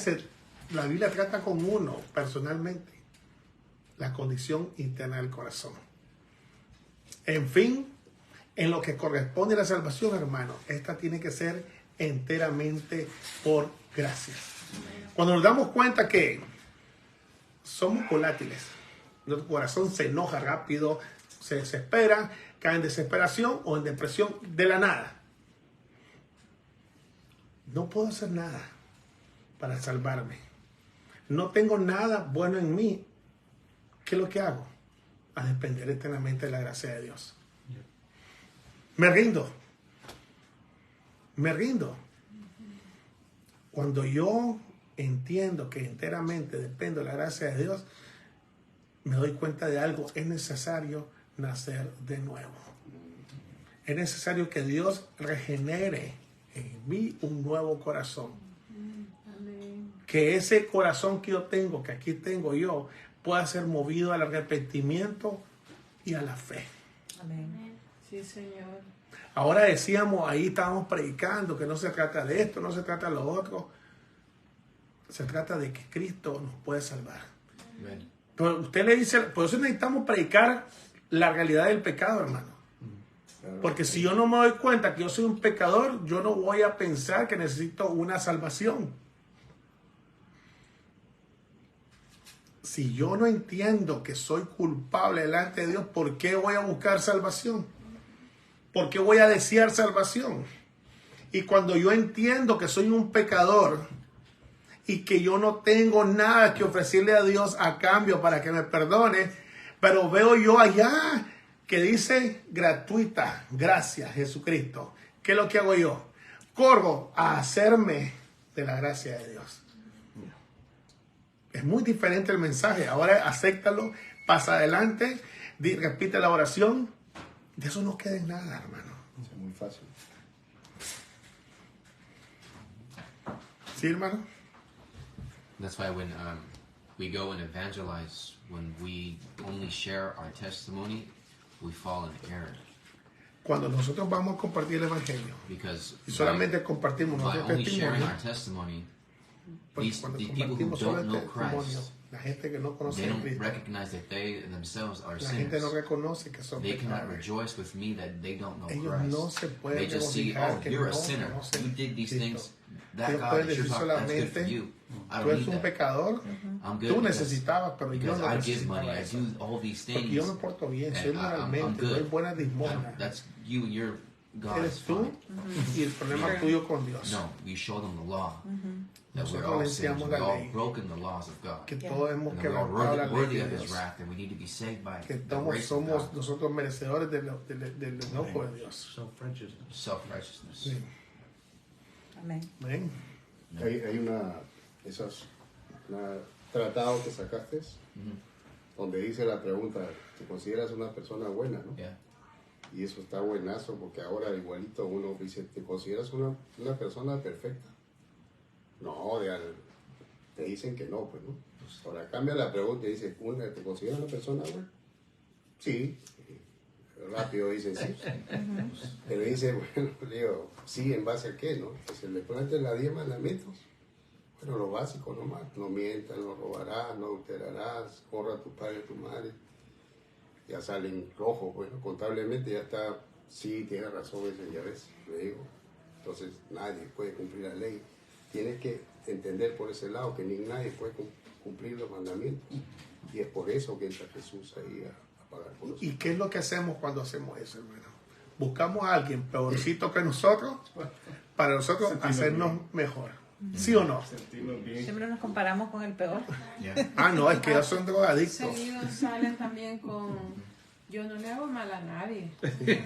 trata con uno personalmente la condición interna del corazón. En fin, en lo que corresponde a la salvación, hermano, esta tiene que ser enteramente por gracia. Cuando nos damos cuenta que somos volátiles, nuestro corazón se enoja rápido, se desespera, cae en desesperación o en depresión de la nada. No puedo hacer nada para salvarme. No tengo nada bueno en mí. ¿Qué es lo que hago? A depender eternamente de la gracia de Dios. Me rindo. Me rindo. Cuando yo entiendo que enteramente dependo de la gracia de Dios, me doy cuenta de algo. Es necesario nacer de nuevo. Es necesario que Dios regenere en mí un nuevo corazón. Que ese corazón que yo tengo, que aquí tengo yo, pueda ser movido al arrepentimiento y a la fe. Amén. Sí, Señor. Ahora decíamos, ahí estábamos predicando que no se trata de esto, no se trata de lo otro. Se trata de que Cristo nos puede salvar. Amen. Pero usted le dice, por eso necesitamos predicar la realidad del pecado, hermano. Porque si yo no me doy cuenta que yo soy un pecador, yo no voy a pensar que necesito una salvación. Si yo no entiendo que soy culpable delante de Dios, ¿por qué voy a buscar salvación? ¿Por qué voy a desear salvación? Y cuando yo entiendo que soy un pecador y que yo no tengo nada que ofrecerle a Dios a cambio para que me perdone, pero veo yo allá que dice gratuita, gracias Jesucristo. ¿Qué es lo que hago yo? Corro a hacerme de la gracia de Dios. Es muy diferente el mensaje. Ahora acéptalo, pasa adelante, repite la oración. De eso no queda en nada, hermano. Es muy fácil. ¿Sí, hermano? That's why when we go and evangelize, when we only share our testimony, we fall in error. Cuando nosotros vamos a compartir el evangelio Because y solamente compartimos by nuestro only sharing testimonio, our testimony, porque these cuando people who compartimos solo don't el know testimonio, Christ, la gente que no conoce they a don't Cristo, recognize that they themselves are la gente no sinners. reconoce que son They cannot pecadores. rejoice with me that they don't know Ellos Christ. no se pueden They just see, regocijar oh, que you're no a sinner. conocen You did these Cristo. things. That Ellos God pueden that you're decir talking, that's good for solamente, you. I tú don't eres need un that. pecador, I'm good tú because, necesitabas, pero yo because no I give money, necesitaba I eso. do all these Porque things. yo me porto bien, soy and I'm moralmente, doy good. buenas limosnas. That's you and your God is Eres tú fine. y el problema es tuyo con Dios. No, we show them the law. That we're Nosotros all le sinners. enseñamos We've la all ley. broken the laws of God. Que todos hemos And that we're all quebrantado la worthy ley of de His Dios. wrath, and we need to be saved by Que the grace of somos God. nosotros merecedores del enojo de Dios. Self-righteousness. Self-righteousness. Sí. Amén. Amén. Hay una tratado que sacaste donde dice la pregunta, ¿te consideras una persona buena, no? Yeah. Y eso está buenazo porque ahora igualito uno dice, ¿te consideras una persona perfecta? No, te dicen que no, pues, ¿no? Ahora cambia la pregunta y dice, ¿te consideras una persona buena? Sí. Rápido dicen sí. Pero dice, bueno, le digo, sí, ¿en base a qué, no? Pues le ponen las 10 mandamientos. Bueno, lo básico nomás. No mientas, no robarás, no adulterarás, honra a tu padre y a tu madre. Ya salen rojos, bueno, contablemente ya está, sí, tiene razón, ya ves, le digo. Entonces nadie puede cumplir la ley. Tienes que entender por ese lado que ni nadie puede cumplir los mandamientos. Y es por eso que entra Jesús ahí a pagar por nosotros. ¿Y qué es lo que hacemos cuando hacemos eso, hermano? Buscamos a alguien peorcito que nosotros para nosotros hacernos mejor. ¿Sí o no? Siempre nos comparamos con el peor. Yeah. Ah, no, es que ellos son drogadictos. Seguidos salen también con, yo no le hago mal a nadie.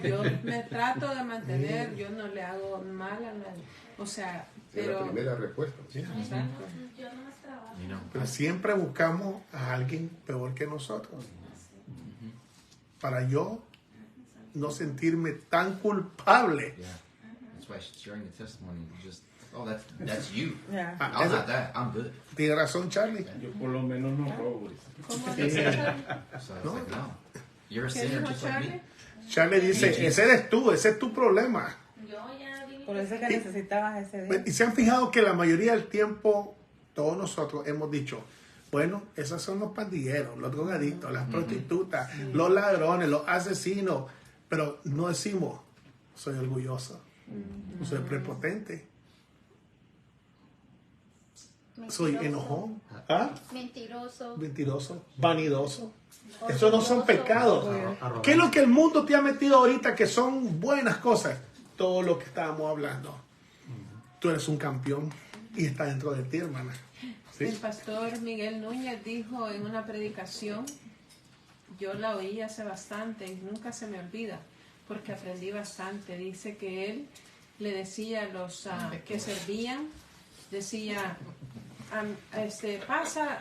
Yo me trato de mantener, yo no le hago mal a nadie. O sea, Es pero... la primera respuesta. Exacto. Yo no más trabajo. You know. Pero siempre buscamos a alguien peor que nosotros. Para yo no sentirme tan culpable. Yeah. That's why sharing the testimony is just, oh, that's you. Yeah. I'll have that. I'm good. Tiene razón, Charlie. Yo por lo menos no robo. ¿Cómo dice Charlie? So it's like, no. You're a ¿Qué sinner dijo just like Charlie? me. Charlie dice, ese eres tú, ese es tu problema. Yo ya vi. Por eso es que necesitabas ese día. Y se han fijado que la mayoría del tiempo todos nosotros hemos dicho, bueno, esos son los pandilleros, los drogadictos, las prostitutas, los ladrones, los asesinos, pero no decimos, soy orgulloso, soy prepotente, soy enojón, ¿ah? Mentiroso. Mentiroso, vanidoso. Esos no son pecados. Arrogante. ¿Qué es lo que el mundo te ha metido ahorita que son buenas cosas? Todo lo que estábamos hablando. Tú eres un campeón y está dentro de ti, hermana. ¿Sí? El pastor Miguel Núñez dijo en una predicación, yo la oí hace bastante y nunca se me olvida, porque aprendí bastante. Dice que él le decía a los que servían, decía,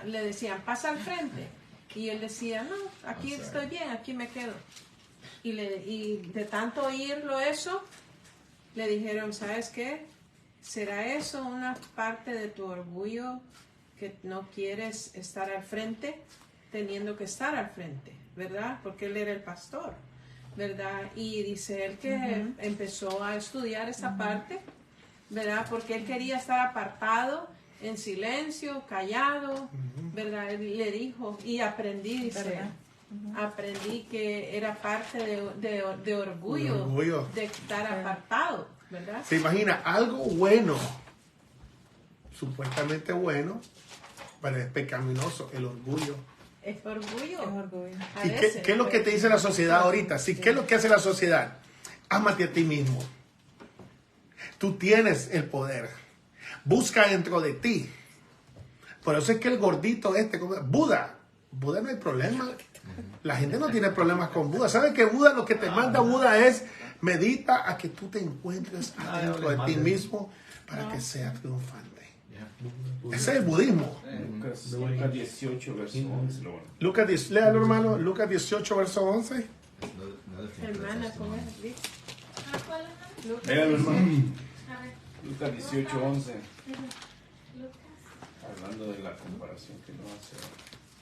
le decían, pasa al frente. Y él decía, no, aquí estoy bien, aquí me quedo. Y de tanto oírlo eso, le dijeron, ¿sabes qué? ¿Será eso una parte de tu orgullo que no quieres estar al frente, teniendo que estar al frente, ¿verdad? Porque él era el pastor, ¿verdad? Y dice él que empezó a estudiar esa parte, ¿verdad? Porque él quería estar apartado, en silencio, callado, ¿verdad? Él le dijo, y aprendí, dice él. Aprendí que era parte de orgullo, de estar apartado, ¿verdad? Se imagina algo bueno, supuestamente bueno, pero es pecaminoso, el orgullo. Es orgullo. Es orgullo. A ¿Y veces, qué es lo que te dice la sociedad ahorita? Sí, ¿qué es lo que hace la sociedad? Ámate a ti mismo. Tú tienes el poder. Busca dentro de ti. Por eso es que el gordito Buda no hay problema. La gente no tiene problemas con Buda. ¿Sabes que Buda, lo que te manda Buda es medita a que tú te encuentres adentro de ti mismo para que seas triunfante? Ese es el budismo. Lucas 18, verso 11. Lucas 10, léalo, hermano. Lucas 18, verso 11. Another thing. hermana, ¿cómo es? Dice. ¿Cuál es? Lucas Léalo, hermano. A ver. Lucas 18, 11. Lucas. Hablando de la comparación que no hace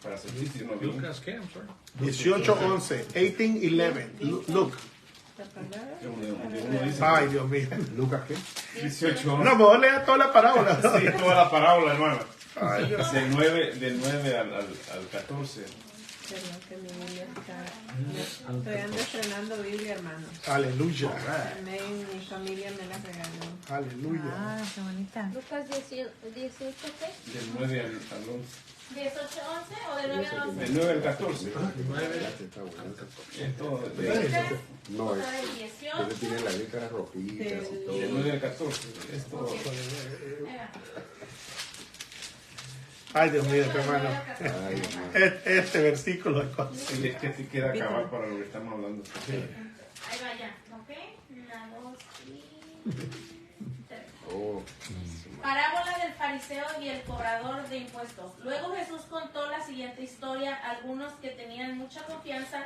para servirse no bien. Lucas, ¿qué? I'm sorry. 18, 11. 18, 11. Look. la palabra. Uno dice, Ay, Dios mío. ¿Lucas qué? 18, 11. No, mejor lea toda la parábola. Sí, toda la parábola, hermano. Ay, Dios. Del 9 al 14. Perdón, que mi Biblia está... Estoy estrenando Biblia, hermano. Aleluya. Amén, mi familia me la regaló. Aleluya. Ah, qué bonita. Lucas 18, ¿qué? Del 9 al 11. ¿18, 11 o del 9 al 11? Del 9 al 14. Está bueno. Esto, No, O del 18. ese tiene las letras rojitas y todo. del 9 al 14. Esto, Ahí va. Ay, Dios mío, hermano. Ay, Dios mío. Este versículo es cosa. es que te queda acabar para lo que estamos hablando. Ahí va ya. ¿Ok? 1, 2 y 3. Oh, Parábola del fariseo y el cobrador de impuestos. Luego Jesús contó la siguiente historia a algunos que tenían mucha confianza.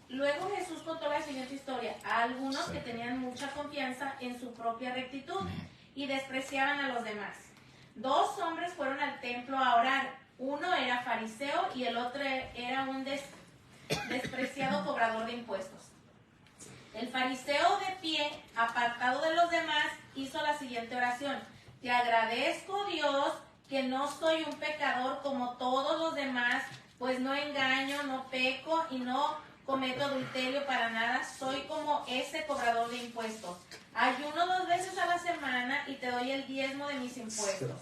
Luego Jesús contó la siguiente historia a algunos que tenían mucha confianza en su propia rectitud y despreciaban a los demás. 2 hombres fueron al templo a orar. Uno era fariseo y el otro era un despreciado cobrador de impuestos. El fariseo de pie, apartado de los demás, hizo la siguiente oración: te agradezco, Dios, que no soy un pecador como todos los demás, pues no engaño, no peco y no cometo adulterio para nada, soy como ese cobrador de impuestos. Ayuno 2 veces a la semana y te doy el diezmo de mis impuestos.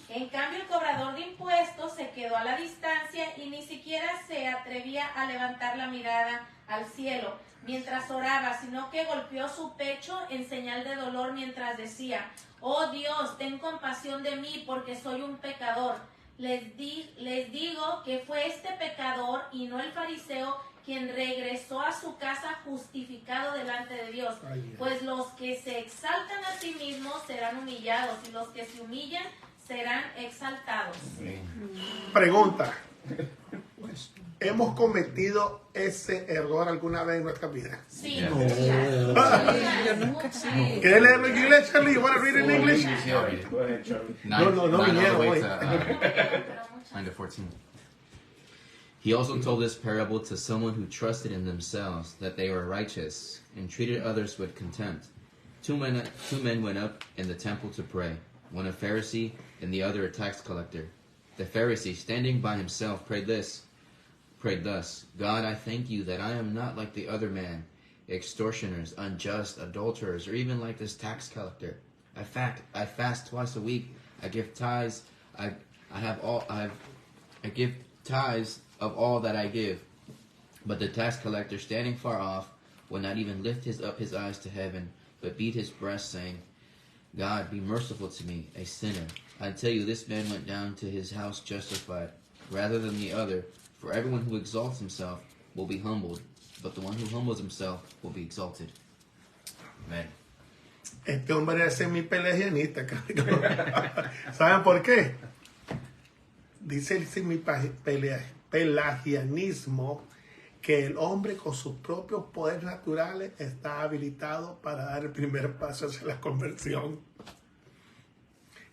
En cambio, el cobrador de impuestos se quedó a la distancia y ni siquiera se atrevía a levantar la mirada al cielo mientras oraba, sino que golpeó su pecho en señal de dolor mientras decía: oh Dios, ten compasión de mí porque soy un pecador. Les digo que fue este pecador y no el fariseo quien regresó a su casa justificado delante de Dios. Pues los que se exaltan a sí mismos serán humillados y los que se humillan serán exaltados. Pregunta: ¿hemos cometido ese error alguna vez en nuestra vida? Sí. No. Yo nunca sí. ¿Quieres leerlo en inglés, Charlie? You want to read it in English? No vinieron hoy. 9 to 14. He also told this parable to someone who trusted in themselves that they were righteous and treated others with contempt. Two men went up in the temple to pray, one a Pharisee and the other a tax collector. The Pharisee, standing by himself, prayed thus: God, I thank you that I am not like the other man, extortioners, unjust, adulterers, or even like this tax collector. I fast twice a week. I give tithes. I give tithes of all that I give. But the tax collector, standing far off, would not even lift up his eyes to heaven, but beat his breast, saying, God, be merciful to me, a sinner. I tell you, this man went down to his house justified, rather than the other. For everyone who exalts himself will be humbled, but the one who humbles himself will be exalted. Amen. Este hombre es semipelagianista. ¿Saben por qué? Dice el semipelagianismo que el hombre con sus propios poderes naturales está habilitado para dar el primer paso hacia la conversión.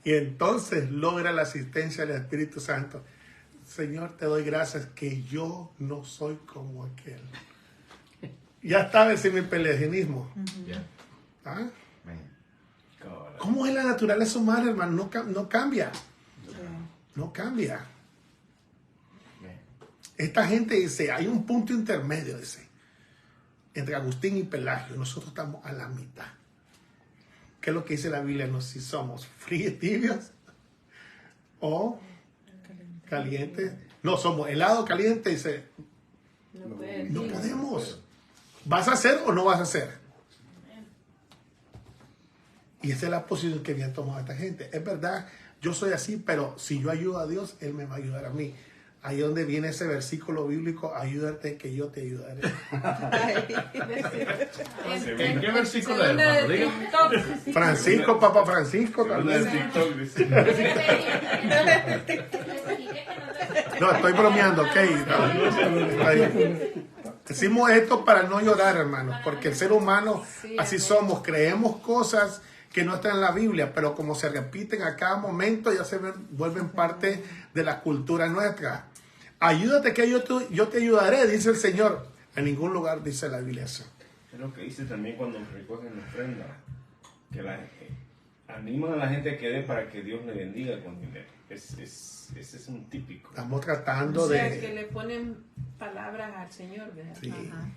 Y entonces logra la asistencia del Espíritu Santo. Señor, te doy gracias que yo no soy como aquel. Ya estaba el semipelagianismo. ¿Ah? ¿Cómo es la naturaleza humana, hermano? No cambia. No cambia. Esta gente dice, hay un punto intermedio, dice, entre Agustín y Pelagio. Nosotros estamos a la mitad. ¿Qué es lo que dice la Biblia? No, si somos fríos, tibios o calientes. No, somos helado, caliente, dice. No podemos. ¿Vas a hacer o no vas a hacer? Y esa es la posición que habían tomado esta gente. Es verdad, yo soy así, pero si yo ayudo a Dios, Él me va a ayudar a mí. Ahí es donde viene ese versículo bíblico: ayúdate que yo te ayudaré. ¿En qué versículo es, hermano? Dígame. Francisco, Papa Francisco. No, estoy bromeando, ok. Decimos esto para no llorar, hermanos, porque el ser humano, así somos, creemos cosas que no están en la Biblia, pero como se repiten a cada momento, ya se vuelven parte de la cultura nuestra. Ayúdate que yo te ayudaré, dice el Señor. En ningún lugar dice la Biblia eso. Es lo que dice también cuando recogen la ofrenda, que animan a la gente a que dé para que Dios le bendiga con dinero. Ese es un típico. Estamos tratando de... que le ponen palabras al Señor, ¿verdad? Sí. Ajá.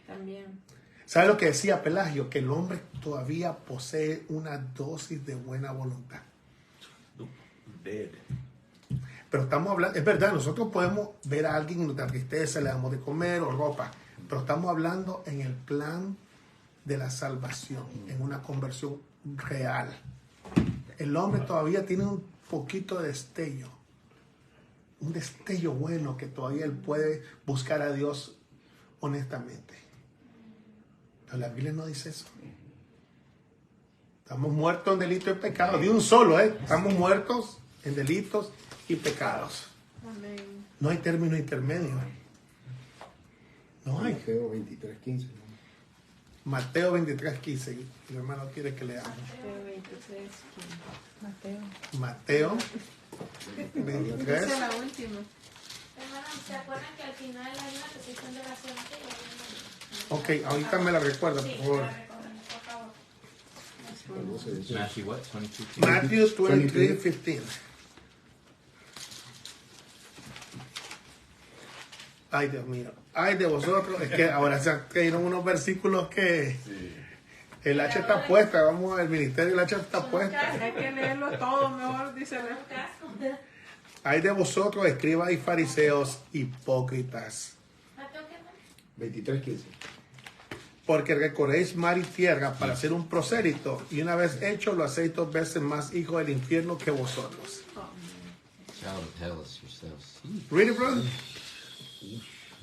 También. ¿Sabe lo que decía Pelagio? Que el hombre todavía posee una dosis de buena voluntad. Pero estamos hablando, es verdad, nosotros podemos ver a alguien en nuestra tristeza, le damos de comer o ropa, pero estamos hablando en el plan de la salvación, en una conversión real. El hombre todavía tiene un poquito de destello, un destello bueno que todavía él puede buscar a Dios honestamente. Pero la Biblia no dice eso. Estamos muertos en delitos y pecados. De un solo, ¿eh? Estamos muertos en delitos y pecados. Amén. No hay término intermedio. No hay. Mateo 23:15. Mateo 23:15. El hermano quiere que leamos. Mateo 23, Mateo. Mateo Esa 23. es la última. Hermanos, ¿se acuerdan que al final hay una petición de oración? Ok, ahorita me la recuerda, Sí, por favor. la recuerdan, por favor. Matthew what? 22? Matthew 23:15. Ay, Dios mío. Ay, de vosotros. Es que ahora se cayeron unos versículos que el hacha está puesta. Vamos, el ministerio del hacha está puesta. Hay que leerlo todo mejor, dice la Un casco. Ay de vosotros, escribas y fariseos hipócritas, Mateo, ¿qué más? 23:15. porque recorréis mar y tierra para hacer un prosélito, y una vez hecho lo hacéis 2 veces más hijo del infierno que vosotros. Child of hell is yourselves. Read it, brother.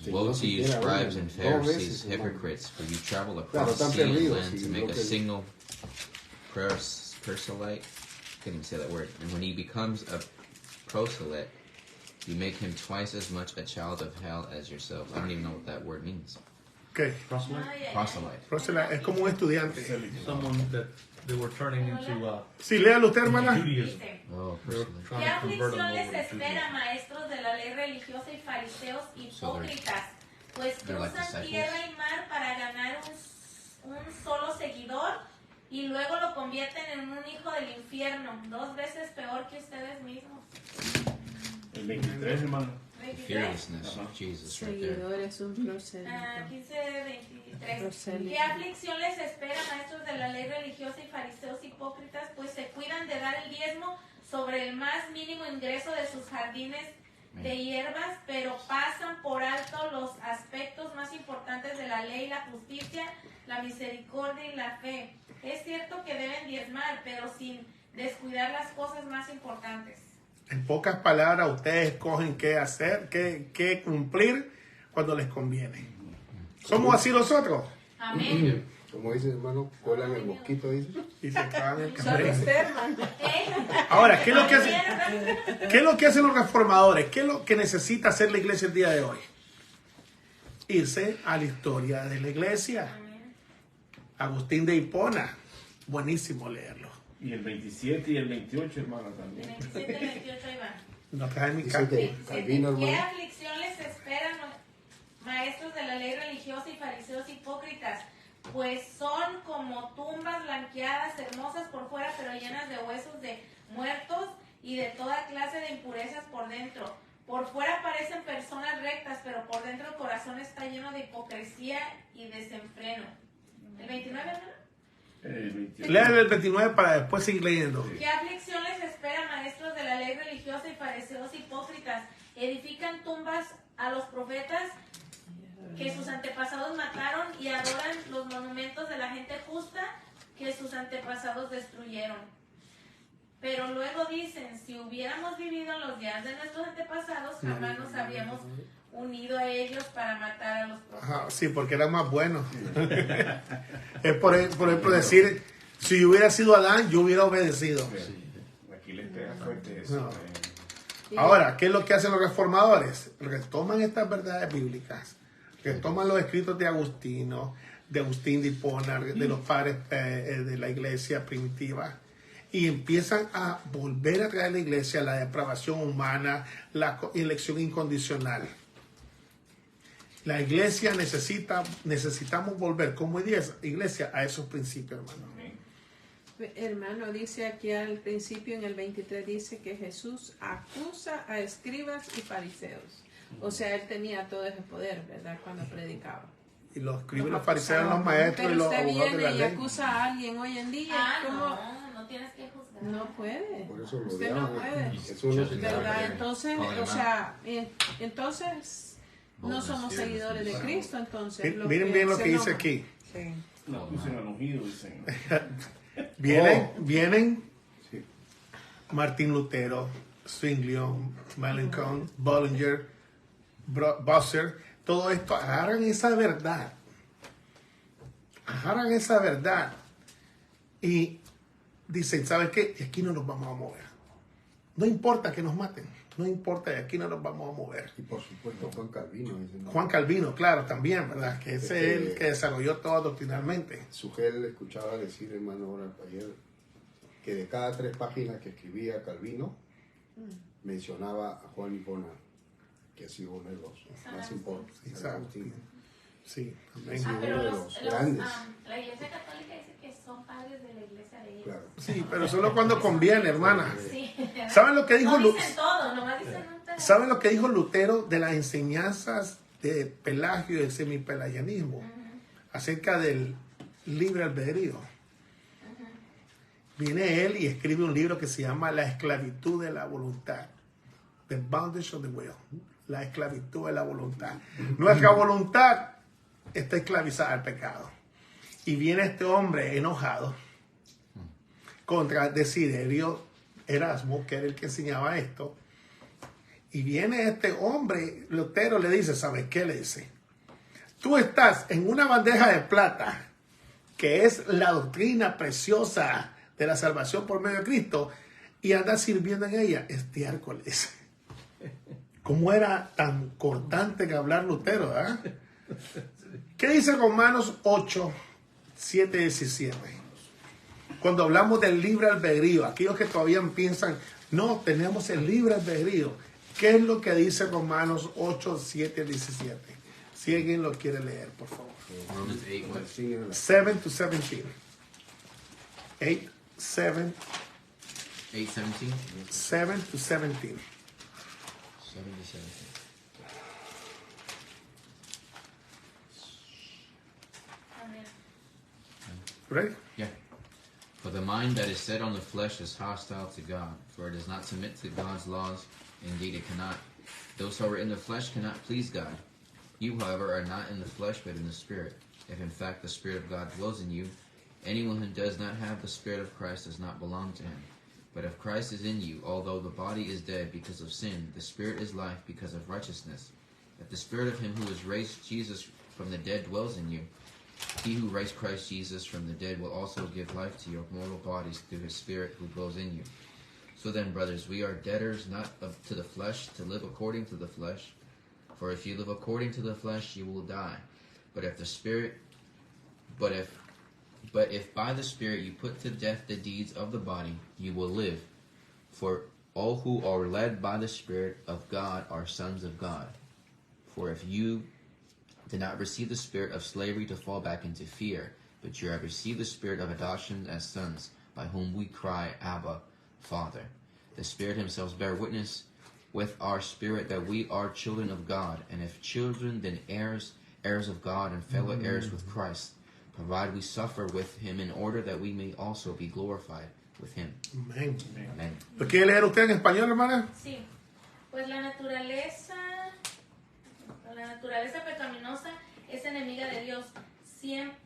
Woe to you, scribes and Pharisees, hypocrites, for you travel across sea and land to make a single proselyte. Couldn't even say that word. And when he becomes a proselyte, you make him twice as much a child of hell as yourself. I don't even know what that word means. Okay. Proselyte. Proselyte es como un estudiante. Someone that they were turning into Sí, léalo usted, hermana. Judaism. Oh, They were proselyte. trying ¿Qué to convert them aflicción les over to espera, Judaism. maestros de la ley religiosa y fariseos hipócritas? Pues they're like cruzan disciples. tierra y mar para ganar un solo seguidor y luego lo convierten en un hijo del infierno, 2 veces peor que ustedes mismos. El 23, hermano. The fearlessness of Jesus right there. seguidor es un prosélito. 15:23. Prosélito. ¿Qué aflicción les espera, maestros de la ley religiosa y fariseos hipócritas? Pues se cuidan de dar el diezmo sobre el más mínimo ingreso de sus jardines de hierbas, pero pasan por alto los aspectos más importantes de la ley, la justicia, la misericordia y la fe. Es cierto que deben diezmar, pero sin descuidar las cosas más importantes. En pocas palabras, ustedes escogen qué hacer, qué cumplir cuando les conviene. ¿Somos así nosotros? Amén. Como dice hermano, cuelan el mosquito, dice. Y se acaban el Solo café. usted, hermano. Ahora, ¿qué es lo que hacen los reformadores? ¿Qué es lo que necesita hacer la iglesia el día de hoy? Irse a la historia de la iglesia. Agustín de Hipona. Buenísimo leerlo. Y el 27 y el 28, hermano, también. 27 y 28 ahí van. No trae mi Dice casa. que Calvino, ¿Qué hermano. aflicción les esperan, maestros de la ley religiosa y fariseos hipócritas? Pues son como tumbas blanqueadas, hermosas por fuera, pero llenas de huesos de muertos y de toda clase de impurezas por dentro. Por fuera parecen personas rectas, pero por dentro el corazón está lleno de hipocresía y desenfreno. ¿El 29, hermano? El 28. Lean el 29 para después seguir leyendo. ¿Qué aflicción les espera, maestros de la ley religiosa y fariseos hipócritas? Edifican tumbas a los profetas que sus antepasados mataron y adoran los monumentos de la gente justa que sus antepasados destruyeron. Pero luego dicen, si hubiéramos vivido en los días de nuestros antepasados, jamás nos habríamos unido a ellos para matar a los profetas. Ajá, sí, porque era más bueno. Es por ejemplo decir, si yo hubiera sido Adán, yo hubiera obedecido. Aquí les pega fuerte eso. No. Ahora, ¿qué es lo que hacen los reformadores? Retoman estas verdades bíblicas, retoman los escritos de Agustino, de Agustín de Hipona, de los padres de la iglesia primitiva, y empiezan a volver a traer a la iglesia la depravación humana, la elección incondicional. La iglesia necesitamos volver como iglesia a esos principios, hermano. Hermano, dice aquí al principio en el 23, dice que Jesús acusa a escribas y fariseos. O sea, él tenía todo ese poder, ¿verdad? Cuando predicaba. Y los escribas y los fariseos, los maestros y los Pero abogados usted de la viene y ley. acusa a alguien hoy en día. ¿cómo? No tienes que juzgar. No puede. Por eso lo Usted no odiaban. puede. Jesús no se ¿Verdad? llama. Entonces, o sea, entonces no somos seguidores de Cristo, entonces. Miren bien lo se que dice enoja. aquí. Sí. No, acusen al ungido, dicen. Vienen Sí. Martín Lutero, Zwinglio, Melanchthon, Bollinger, Busser, todo esto, agarran esa verdad y dicen, ¿sabes qué? De aquí no nos vamos a mover. No importa que nos maten, no importa, de aquí no nos vamos a mover. Y por supuesto Juan Calvino. Juan Calvino, claro, también, ¿verdad? Que ese es el que desarrolló todo doctrinalmente. Sugel escuchaba decir, hermano, ahora ayer, que de cada 3 páginas que escribía Calvino, mencionaba a Juan Hipona, que ha sido uno de los más importantes. Sí, amén. Pero Uno de los grandes. La Iglesia Católica dice que son padres de la Iglesia de ellos. Claro. Sí, pero solo cuando conviene, hermana. Sí. ¿Saben lo que dijo No dicen todo, nomás dicen un pedazo. ¿Saben lo que dijo Lutero de las enseñanzas de Pelagio y el semipelagianismo acerca del libre albedrío? Viene él y escribe un libro que se llama La esclavitud de la voluntad. The Bondage of the Will. La esclavitud de la voluntad. Nuestra voluntad está esclavizada al pecado. Y viene este hombre enojado contra Desiderio Erasmo, que era el que enseñaba esto. Y viene este hombre, Lutero, le dice, ¿sabes qué? Le dice, tú estás en una bandeja de plata, que es la doctrina preciosa de la salvación por medio de Cristo, y andas sirviendo en ella estiércoles. ¿Cómo era tan cortante que hablar Lutero, ¿verdad? ¿Qué dice Romanos 8, 7, 17? Cuando hablamos del libre albedrío, aquellos que todavía piensan, no, tenemos el libre albedrío. ¿Qué es lo que dice Romanos 8, 7, 17? Si alguien lo quiere leer, por favor. Romans 8, what? 7 to 17. 8, 7, 8:17? 7 to 17. 7 to 17. Ready? Yeah. For the mind that is set on the flesh is hostile to God, for it does not submit to God's laws. Indeed, it cannot. Those who are in the flesh cannot please God. You, however, are not in the flesh, but in the Spirit. If in fact the Spirit of God dwells in you, anyone who does not have the Spirit of Christ does not belong to him. But if Christ is in you, although the body is dead because of sin, the Spirit is life because of righteousness. If the Spirit of him who has raised Jesus from the dead dwells in you, he who raised Christ Jesus from the dead will also give life to your mortal bodies through his Spirit who dwells in you. So then, brothers, we are debtors not to the flesh, to live according to the flesh. For if you live according to the flesh, you will die. But if by the Spirit you put to death the deeds of the body, you will live. For all who are led by the Spirit of God are sons of God. For if you did not receive the spirit of slavery to fall back into fear, but you have received the Spirit of adoption as sons, by whom we cry, Abba, Father. The Spirit himself bear witness with our spirit that we are children of God, and if children, then heirs, heirs of God, and fellow heirs with Christ, provided we suffer with him in order that we may also be glorified with him. Amén. Amen. ¿Lo quiere leer usted en español, hermana? Sí, pues la naturaleza pecaminosa es enemiga de Dios. Siempre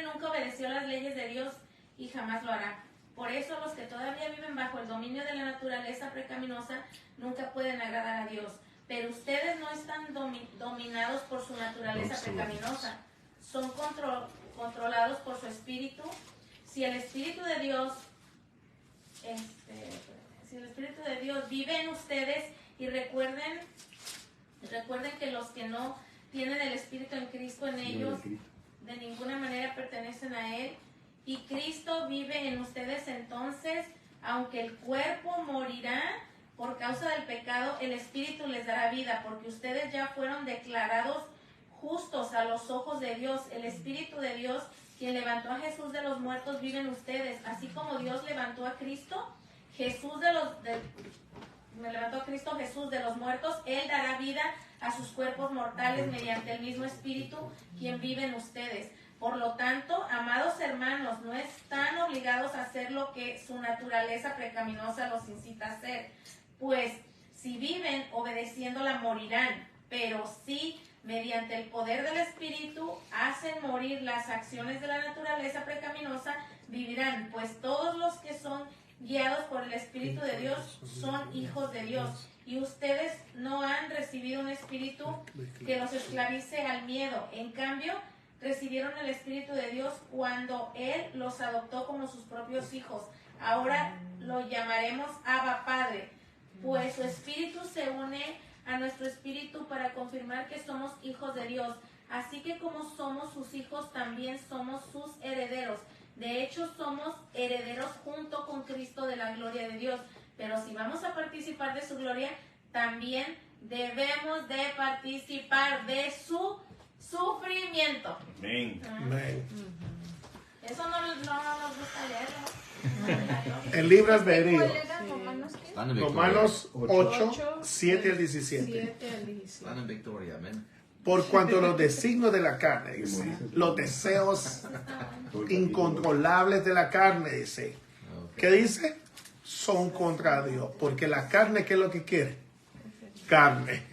nunca obedeció las leyes de Dios y jamás lo hará. Por eso los que todavía viven bajo el dominio de la naturaleza pecaminosa nunca pueden agradar a Dios. Pero ustedes no están dominados por su naturaleza pecaminosa. Son controlados por su espíritu. Si el Espíritu de Dios vive en ustedes, y recuerden que los que no tienen el Espíritu en Cristo en ellos de ninguna manera pertenecen a Él, y Cristo vive en ustedes, entonces, aunque el cuerpo morirá por causa del pecado, el Espíritu les dará vida, porque ustedes ya fueron declarados justos a los ojos de Dios. El Espíritu de Dios, quien levantó a Jesús de los muertos, vive en ustedes. Así como Dios levantó a Cristo Jesús de los muertos, Él dará vida a sus cuerpos mortales mediante el mismo Espíritu, quien vive en ustedes. Por lo tanto, amados hermanos, no están obligados a hacer lo que su naturaleza pecaminosa los incita a hacer, pues si viven obedeciéndola morirán, pero si mediante el poder del Espíritu hacen morir las acciones de la naturaleza pecaminosa, vivirán, pues todos los que son guiados por el Espíritu de Dios son hijos de Dios. Y ustedes no han recibido un espíritu que los esclavice al miedo. En cambio, recibieron el Espíritu de Dios cuando Él los adoptó como sus propios hijos. Ahora lo llamaremos Abba Padre, pues su Espíritu se une a nuestro espíritu para confirmar que somos hijos de Dios. Así que como somos sus hijos, también somos sus herederos. De hecho, somos herederos junto con Cristo de la gloria de Dios. Pero si vamos a participar de su gloria, también debemos de participar de su sufrimiento. Amén. Amén. Eso no nos gusta leerlo. El libre albedrío. ¿Cuál era? ¿Romanos qué? Stand in Victoria. Romanos 8, 8, 7 al 17. 7 al 17. Stand in Victoria, amén. Por cuanto los designios de la carne, dice, los deseos incontrolables de la carne, dice. ¿Qué dice? Son contra Dios. Porque la carne, ¿qué es lo que quiere? Carne.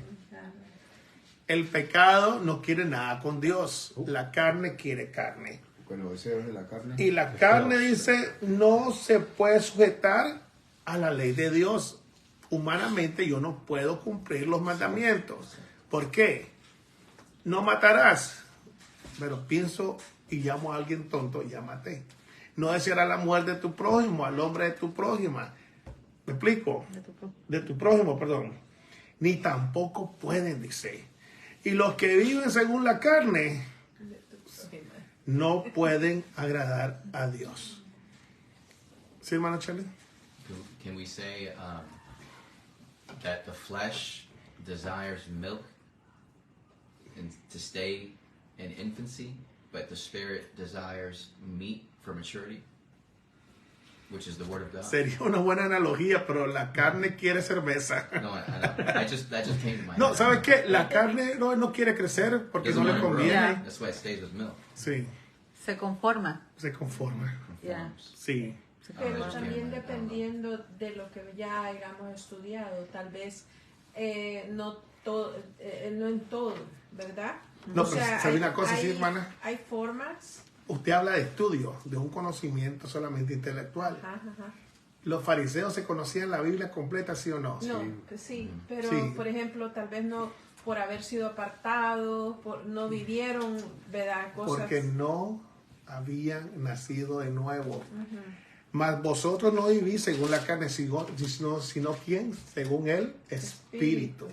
El pecado no quiere nada con Dios. La carne quiere carne. Con los deseos de la carne. Y la carne, dice, no se puede sujetar a la ley de Dios. Humanamente yo no puedo cumplir los mandamientos. ¿Por qué? No matarás. Pero pienso y llamo a alguien tonto, ya maté. No desearás la mujer de tu prójimo, al hombre de tu prójima. ¿Me explico? De tu prójimo, perdón. Ni tampoco pueden, dice. Y los que viven según la carne no pueden agradar a Dios. ¿Sí, hermano Charlie? Can we say that the flesh desires milk and to stay in infancy, but the spirit desires meat for maturity, which is the word of God? Sería una buena analogía, pero la carne quiere cerveza. No, that just came to my No, head. ¿sabes qué? La carne no quiere crecer porque no Doesn't le wanna grow. conviene. That's why it stays with milk. Sí, Se conforma. se conforma. Ya. Sí. Pero Ah, también ok. dependiendo de lo que ya hayamos estudiado, tal vez no en todo, ¿verdad? No, pero ¿sabe una cosa, sí, hay- hermana? Hay formas. Usted habla de estudio, de un conocimiento solamente intelectual. Ajá. ¿Los fariseos se conocían la Biblia completa, sí o no? No, sí, pero Sí. por ejemplo, tal vez no por haber sido apartados, no vivieron, ¿verdad? Cosas. Porque no habían nacido de nuevo. Mas vosotros no vivís según la carne, sino ¿quién? Según el Espíritu.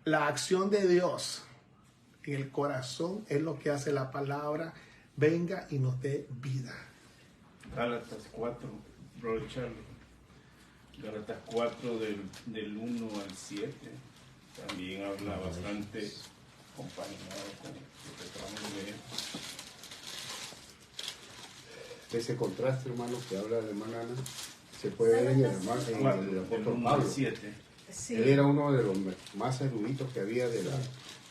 La acción de Dios en el corazón es lo que hace la palabra venga y nos dé vida. Gálatas 4, Brother Charlie. Gálatas 4 del 1 al 7. También habla bastante compaginado con lo que acabamos de leer. Ese contraste, hermano, que habla de hermana Ana, se puede ver en el hermano, en el 4, del apóstol 1 al Pablo. 7. Sí, Él era uno de los más eruditos que había de la...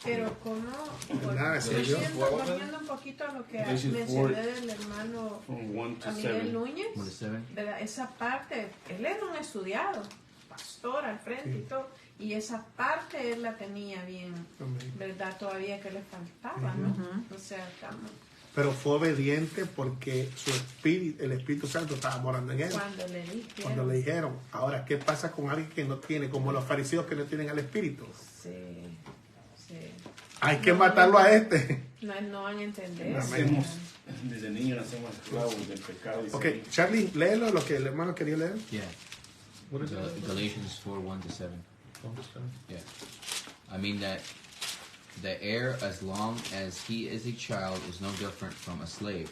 pero como Nada, sí, yo. volviendo un poquito a lo que This is mencioné del hermano From 1 to a Miguel 7. Núñez, 1 to 7. ¿verdad? Esa parte, él era un estudiado, pastor al frente y todo, y esa parte él la tenía bien, Amén. ¿verdad? Todavía que le faltaba, ¿no? O sea, estamos- Pero fue obediente porque el Espíritu Santo estaba morando en él. Cuando le dijeron, ahora, ¿qué pasa con alguien que no tiene, como los fariseos que no tienen al Espíritu? Sí. Hay que matarlo a este. No van a entender. Nacemos, desde niños nacemos esclavos del pecado. dice Ok, ahí. Charlie, léelo, lo que el hermano quería leer. Yeah. What is Gal- it? Galatians 4, 1 to 7. Understand? Yeah. I mean that the heir, as long as he is a child, is no different from a slave,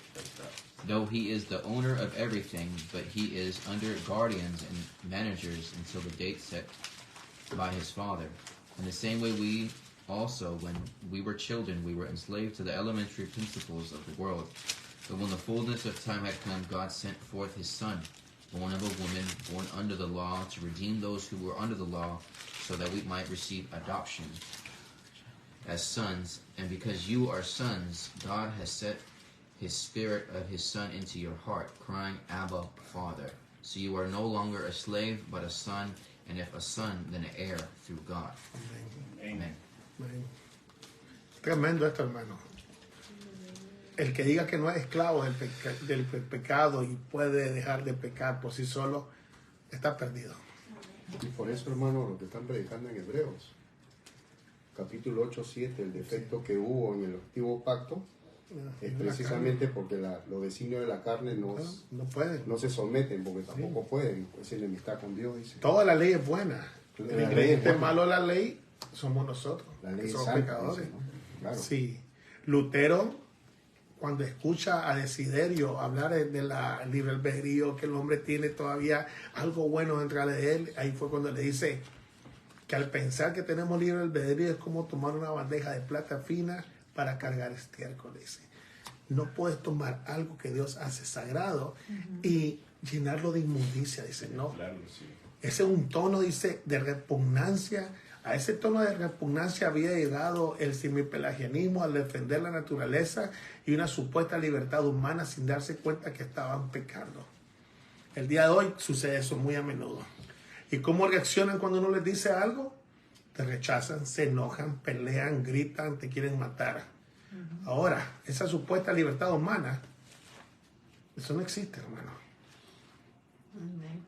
though he is the owner of everything, but he is under guardians and managers until the date set by his father. In the same way, we also, when we were children, we were enslaved to the elementary principles of the world. But when the fullness of time had come, God sent forth his Son, born of a woman, born under the law, to redeem those who were under the law, so that we might receive adoption as sons. And because you are sons, God has set his spirit of his Son into your heart, crying, Abba, Father. So you are no longer a slave, but a son, and if a son, then an heir through God. Amen. Amén. Tremendo esto, hermano. El que diga que no es esclavo del pecado y puede dejar de pecar por sí solo, está perdido. Y por eso, hermano, lo que están predicando en Hebreos, capítulo 8, 7, el defecto que hubo en el antiguo pacto, Es precisamente porque los designios de la carne no pueden. No se someten porque tampoco pueden. Es enemistad con Dios, dice. Toda la ley es buena. El ingrediente malo de la ley somos nosotros. La ley que es somos santa, pecadores. dice, ¿no? Claro. Sí. Lutero, cuando escucha a Desiderio hablar de la libre albedrío, que el hombre tiene todavía algo bueno dentro de él, ahí fue cuando le dice que al pensar que tenemos libre albedrío es como tomar una bandeja de plata fina para cargar estiércol, dice. No puedes tomar algo que Dios hace sagrado y llenarlo de inmundicia, dice, no. Claro, sí. Ese es un tono, dice, de repugnancia. A ese tono de repugnancia había llegado el semipelagianismo al defender la naturaleza y una supuesta libertad humana sin darse cuenta que estaban pecando. El día de hoy sucede eso muy a menudo. ¿Y cómo reaccionan cuando uno les dice algo? Te rechazan, se enojan, pelean, gritan, te quieren matar. Ahora, esa supuesta libertad humana, eso no existe, hermano.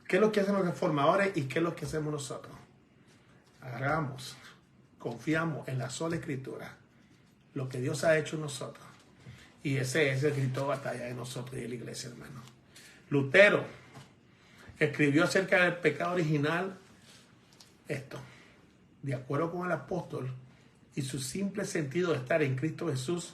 ¿Qué es lo que hacen los reformadores y qué es lo que hacemos nosotros? Agarramos, confiamos en la sola escritura, lo que Dios ha hecho en nosotros. Y ese es el grito de batalla de nosotros y de la iglesia, hermano. Lutero escribió acerca del pecado original esto: de acuerdo con el apóstol y su simple sentido de estar en Cristo Jesús,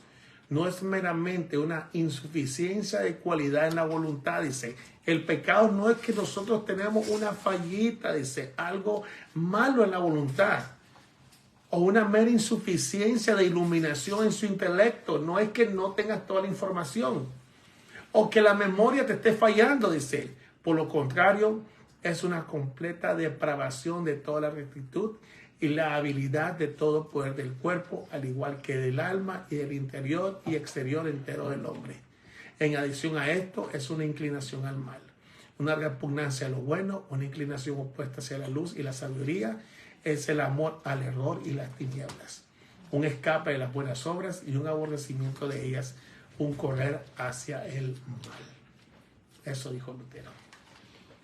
no es meramente una insuficiencia de cualidad en la voluntad, dice. El pecado no es que nosotros tenemos una fallita, dice, algo malo en la voluntad, o una mera insuficiencia de iluminación en su intelecto. No es que no tengas toda la información, o que la memoria te esté fallando, dice. Por lo contrario, es una completa depravación de toda la rectitud y la habilidad de todo poder del cuerpo, al igual que del alma y del interior y exterior entero del hombre. En adición a esto, es una inclinación al mal, una repugnancia a lo bueno, una inclinación opuesta hacia la luz y la sabiduría, es el amor al error y las tinieblas, un escape de las buenas obras y un aborrecimiento de ellas, un correr hacia el mal. Eso dijo Lutero.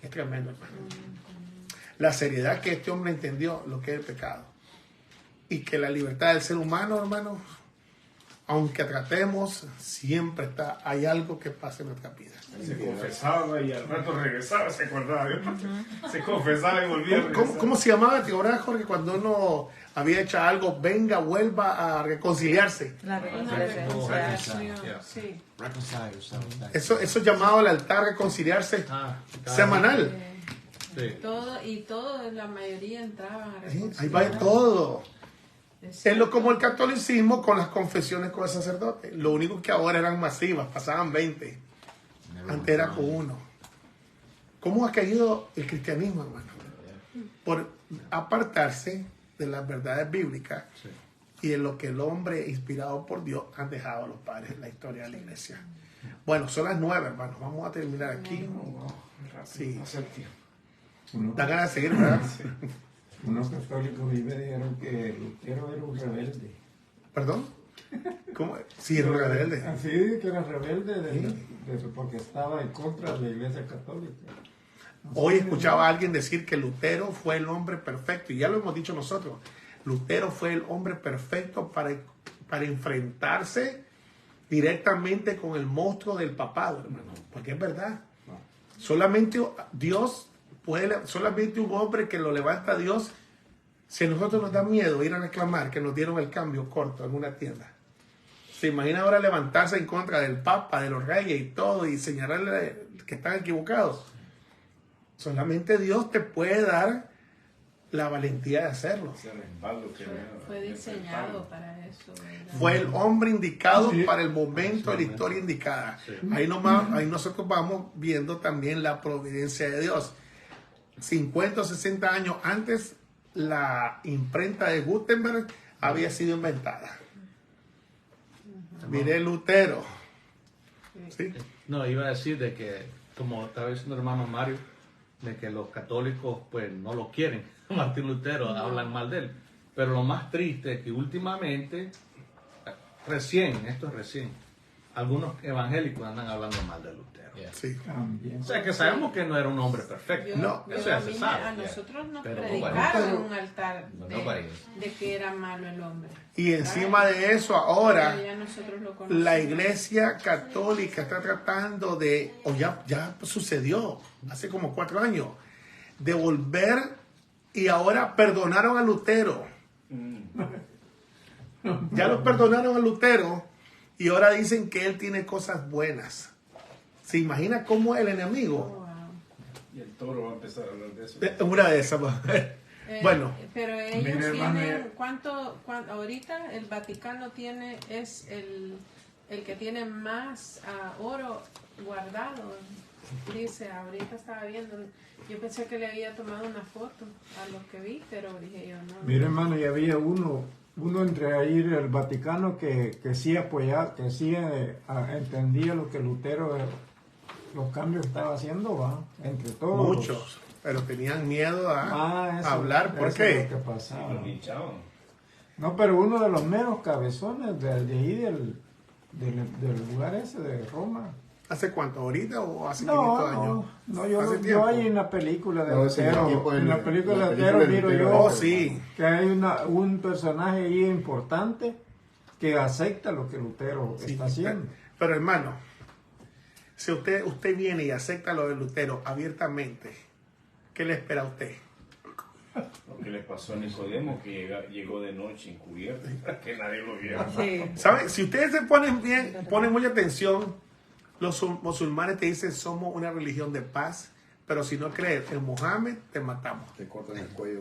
Es tremendo, hermano. La seriedad que este hombre entendió lo que es el pecado y que la libertad del ser humano, hermano, aunque tratemos, siempre hay algo que pasa en nuestra vida. Se confesaba y al rato regresaba, se acordaba. Se confesaba y volvía a regresar. ¿Cómo se llamaba, tío Jorge, cuando uno había hecho algo, venga, vuelva a reconciliarse? La reconciliación. Sí. Eso llamado al altar reconciliarse semanal. Sí. Todo, la mayoría entraban a reconciliar. Ahí va todo. Es como el catolicismo con las confesiones con el sacerdote. Lo único que ahora eran masivas, pasaban 20. Antes era con uno. ¿Cómo ha caído el cristianismo, hermano? Por apartarse de las verdades bíblicas y de lo que el hombre inspirado por Dios han dejado a los padres en la historia de la iglesia. Bueno, son las 9, hermanos. Vamos a terminar aquí. Sí. Da ganas de seguir, ¿verdad? Unos católicos me dijeron que Lutero era un rebelde. ¿Perdón? ¿Cómo? Sí, era un rebelde. Así que era rebelde porque estaba en contra de la iglesia católica. Hoy escuchaba a alguien decir que Lutero fue el hombre perfecto, y ya lo hemos dicho nosotros. Lutero fue el hombre perfecto para enfrentarse directamente con el monstruo del papado, hermano. Porque es verdad. Solamente Dios puede, solamente un hombre que lo levanta a Dios. Si a nosotros nos da miedo ir a reclamar que nos dieron el cambio corto en una tienda, ¿se imagina ahora levantarse en contra del Papa, de los reyes y todo, y señalarle que están equivocados? Solamente Dios te puede dar la valentía de hacerlo. Fue diseñado para eso, ¿verdad? Fue el hombre indicado para el momento de la historia indicada. Ahí nosotros vamos viendo también la providencia de Dios. 50 o 60 años antes, la imprenta de Gutenberg había sido inventada. Mire Lutero. ¿Sí? No, iba a decir de que, como estaba diciendo el hermano Mario, de que los católicos pues no lo quieren. Martín Lutero, hablan mal de él. Pero lo más triste es que últimamente, esto es recién, algunos evangélicos andan hablando mal de Lutero. Sí. También. O sea que sabemos que no era un hombre perfecto. No. Eso ya se a sabe. nosotros nos Pero predicaron en un altar Nobody. de que era malo el hombre. Y encima de eso, ahora Pero ya nosotros lo conocemos. la Iglesia Católica está tratando de, o ya sucedió hace como 4 años, de volver y ahora perdonaron a Lutero. Ya lo perdonaron a Lutero y ahora dicen que él tiene cosas buenas. ¿Se imagina cómo el enemigo? Y el toro va a empezar a hablar de eso. Una de esas. Bueno. Pero ellos Mire, hermano, tienen, ¿cuánto ahorita el Vaticano tiene, es el que tiene más oro guardado? Dice, ahorita estaba viendo, yo pensé que le había tomado una foto a lo que vi, pero dije yo no. Mire, hermano, y había uno entre ahí el Vaticano que sí apoyaba, que sí entendía lo que Lutero, los cambios que estaba haciendo, ¿va? Entre todos. Muchos, pero tenían miedo a Eso, hablar. ¿Por eso qué? es lo que pasaba. Lo linchaban. No, pero uno de los meros cabezones de ahí del lugar ese de Roma. ¿Hace cuánto? ¿Ahorita o hace 500 años? No, ¿Hace yo tiempo? ahí en la película de No, ese es el Lutero, tiempo en la película de Lutero miro yo Oh, sí. que hay un personaje ahí importante que acepta lo que Lutero Sí, está haciendo. Pero hermano, si usted viene y acepta lo de Lutero abiertamente, ¿qué le espera a usted? Lo que le pasó a Nicodemo, que llegó de noche encubierto, que nadie lo viera. ¿Saben? Si ustedes se ponen mucha atención, los musulmanes te dicen somos una religión de paz, pero si no crees en Mohammed, te matamos. Te cortan el cuello.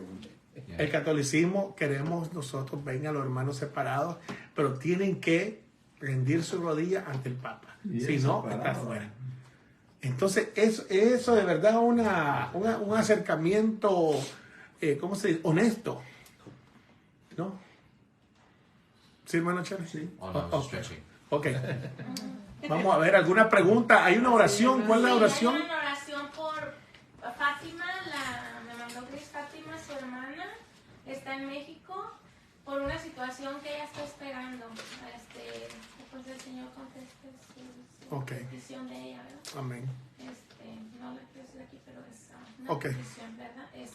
El catolicismo, queremos nosotros, vengan los hermanos separados, pero tienen que rendir su rodilla ante el Papa. Bien Si no, separado. está fuera. Entonces, eso de verdad un acercamiento, ¿cómo se dice? Honesto. ¿No? ¿Sí, hermano Chávez? Sí. Oh, no, Oh, stretching. Ok. Vamos a ver, ¿alguna pregunta? ¿Hay una oración? ¿Cuál es la oración? Hay una oración por Fátima, me mandó Cris Fátima, su hermana, está en México, por una situación que ella está esperando. Pues el Señor conteste su petición de ella, ¿verdad? Amén. No la quiero decir aquí, pero es una Ok. petición, ¿verdad? Y es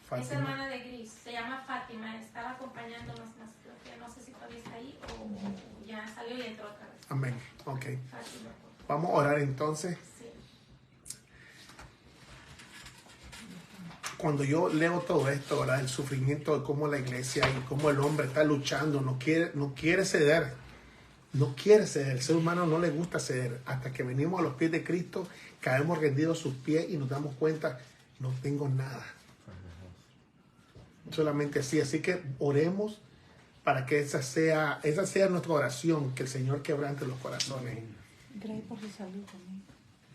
Fátima. hermana de Gris, se llama Fátima, estaba acompañándonos más, creo que no sé si todavía está ahí o ya salió y entró otra vez. Amén. Ok. Fátima, Vamos a orar entonces. sí. Cuando yo leo todo esto, ¿verdad? El sufrimiento de cómo la iglesia y cómo el hombre está luchando, no quiere ceder. No quiere ceder. El ser humano no le gusta ceder. Hasta que venimos a los pies de Cristo, caemos rendidos a sus pies y nos damos cuenta, no tengo nada. Solamente así. Así que oremos para que esa sea nuestra oración, que el Señor quebrante los corazones. Grey por su salud también.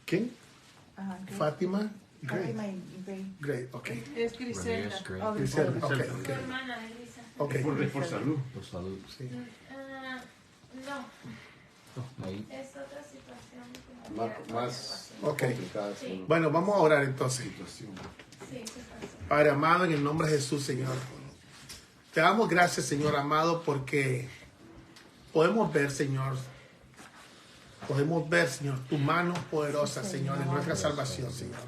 ¿Quién? Grey. Fátima. Grey. Fátima y Grey. Grey, ok. Es Griselda. Reyes, Grey. Oh, Griselda, Griselda. ok, Su hermana de Grisa. ok. Por salud. Por salud. Sí. No, Ahí. es otra situación como Más Ok. complicada. Sí. Bueno, vamos a orar entonces. Situación. Sí, sí pasó. Padre amado, en el nombre de Jesús, Señor. Te damos gracias, Señor amado, porque podemos ver, Señor, tu mano poderosa, Señor, en nuestra salvación, Señor.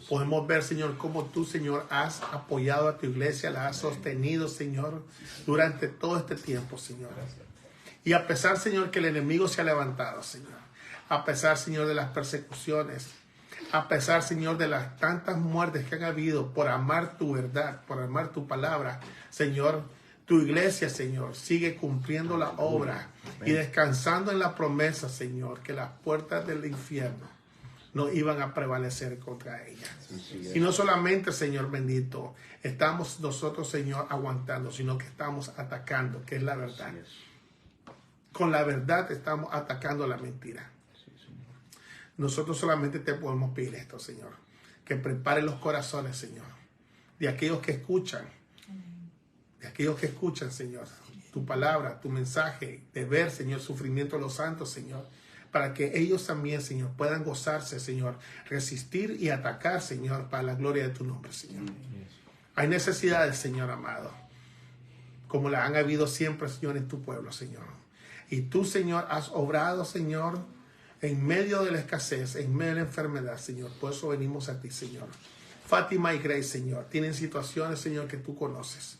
Podemos ver, Señor, cómo tú, Señor, has apoyado a tu iglesia, la has sostenido, Señor, durante todo este tiempo, Señor. Y a pesar, Señor, que el enemigo se ha levantado, Señor, a pesar, Señor, de las persecuciones, a pesar, Señor, de las tantas muertes que han habido por amar tu verdad, por amar tu palabra, Señor, tu iglesia, Señor, sigue cumpliendo la obra y descansando en la promesa, Señor, que las puertas del infierno no iban a prevalecer contra ella. Y no solamente, Señor bendito, estamos nosotros, Señor, aguantando, sino que estamos atacando, que es la verdad. Con la verdad estamos atacando la mentira. Nosotros solamente te podemos pedir esto, Señor, que prepare los corazones, Señor, de aquellos que escuchan, Señor, tu palabra, tu mensaje, de ver, Señor, el sufrimiento de los santos, Señor, para que ellos también, Señor, puedan gozarse, Señor, resistir y atacar, Señor, para la gloria de tu nombre, Señor. Hay necesidades, Señor amado, como la han habido siempre, Señor, en tu pueblo, Señor. Y tú, Señor, has obrado, Señor, en medio de la escasez, en medio de la enfermedad, Señor. Por eso venimos a ti, Señor. Fátima y Grace, Señor, tienen situaciones, Señor, que tú conoces.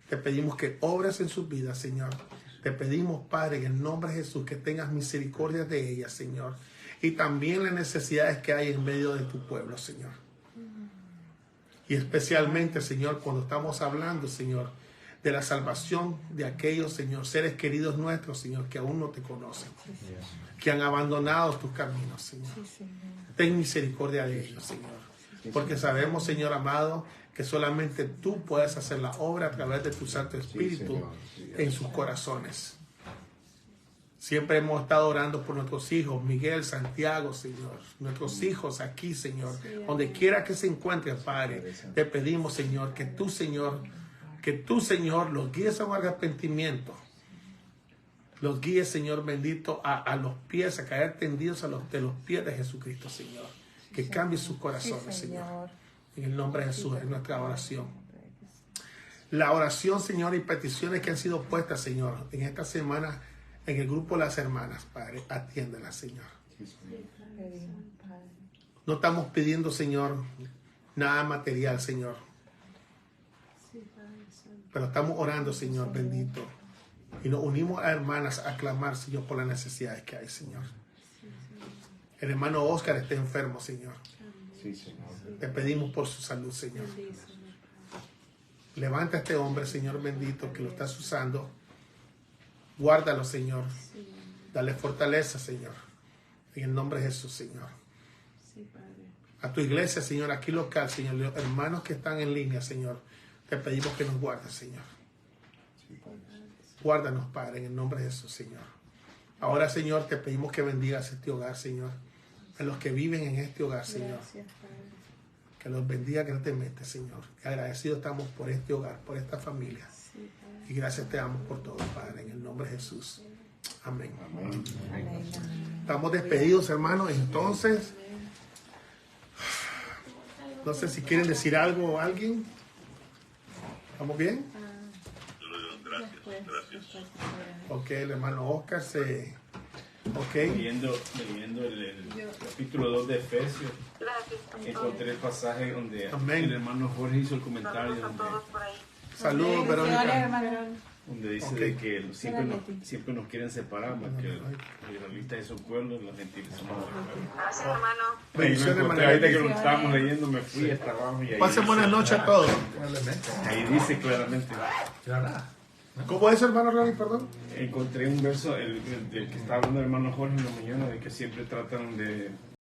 Te pedimos que obres en sus vidas, Señor. Te pedimos, Padre, en el nombre de Jesús, que tengas misericordia de ellas, Señor. Y también las necesidades que hay en medio de tu pueblo, Señor. Y especialmente, Señor, cuando estamos hablando, Señor, de la salvación de aquellos, Señor, seres queridos nuestros, Señor, que aún no te conocen, que han abandonado tus caminos, Señor. Ten misericordia de ellos, Señor. Porque sabemos, Señor amado, que solamente tú puedes hacer la obra a través de tu Santo Espíritu en sus corazones. Siempre hemos estado orando por nuestros hijos, Miguel, Santiago, Señor. Nuestros hijos aquí, Señor. Donde quiera que se encuentren, Padre, te pedimos, Señor, que tú, Señor, los guíes a un arrepentimiento. Los guíes, Señor bendito, a los pies, a caer tendidos de los pies de Jesucristo, Señor. Que cambie sus corazones, Señor. En el nombre de Jesús, es nuestra oración. La oración, Señor, y peticiones que han sido puestas, Señor, en esta semana en el grupo de las hermanas, Padre, atiéndelas, Señor. No estamos pidiendo, Señor, nada material, Señor. Pero estamos orando, Señor, bendito. Y nos unimos a hermanas a clamar, Señor, por las necesidades que hay, Señor. El hermano Oscar está enfermo, Señor. Te pedimos por su salud, Señor. Levanta a este hombre, Señor bendito, que lo estás usando. Guárdalo, Señor. Dale fortaleza, Señor. En el nombre de Jesús, Señor. A tu iglesia, Señor, aquí local, Señor. Los hermanos que están en línea, Señor. Te pedimos que nos guardes, Señor. Guárdanos, Padre, en el nombre de Jesús, Señor. Ahora, Señor, te pedimos que bendigas este hogar, Señor. A los que viven en este hogar, Señor. Que los bendiga grandemente, Señor. Agradecidos estamos por este hogar, por esta familia. Y gracias te damos por todo, Padre, en el nombre de Jesús. Amén. Estamos despedidos, hermanos. Entonces, no sé si quieren decir algo o alguien. ¿Estamos bien? Gracias. Ok, el hermano Oscar se... Ok. Leyendo el capítulo 2 de Efesios, encontré el pasaje donde el hermano Jorge hizo el comentario Saludos, Verónica. donde dice de que siempre nos quieren separar, más que los israelitas de su pueblo, los gentiles somos de pueblo. Gracias, hermano. Bendiciones, hermano. Ahorita que lo estábamos leyendo me fui al trabajo y ahí Pasen buenas noches a todos. ahí dice claramente. ¿Cómo es, hermano Rani, perdón? Encontré un verso del que estaba hablando el hermano Jorge en la mañana, de que siempre tratan de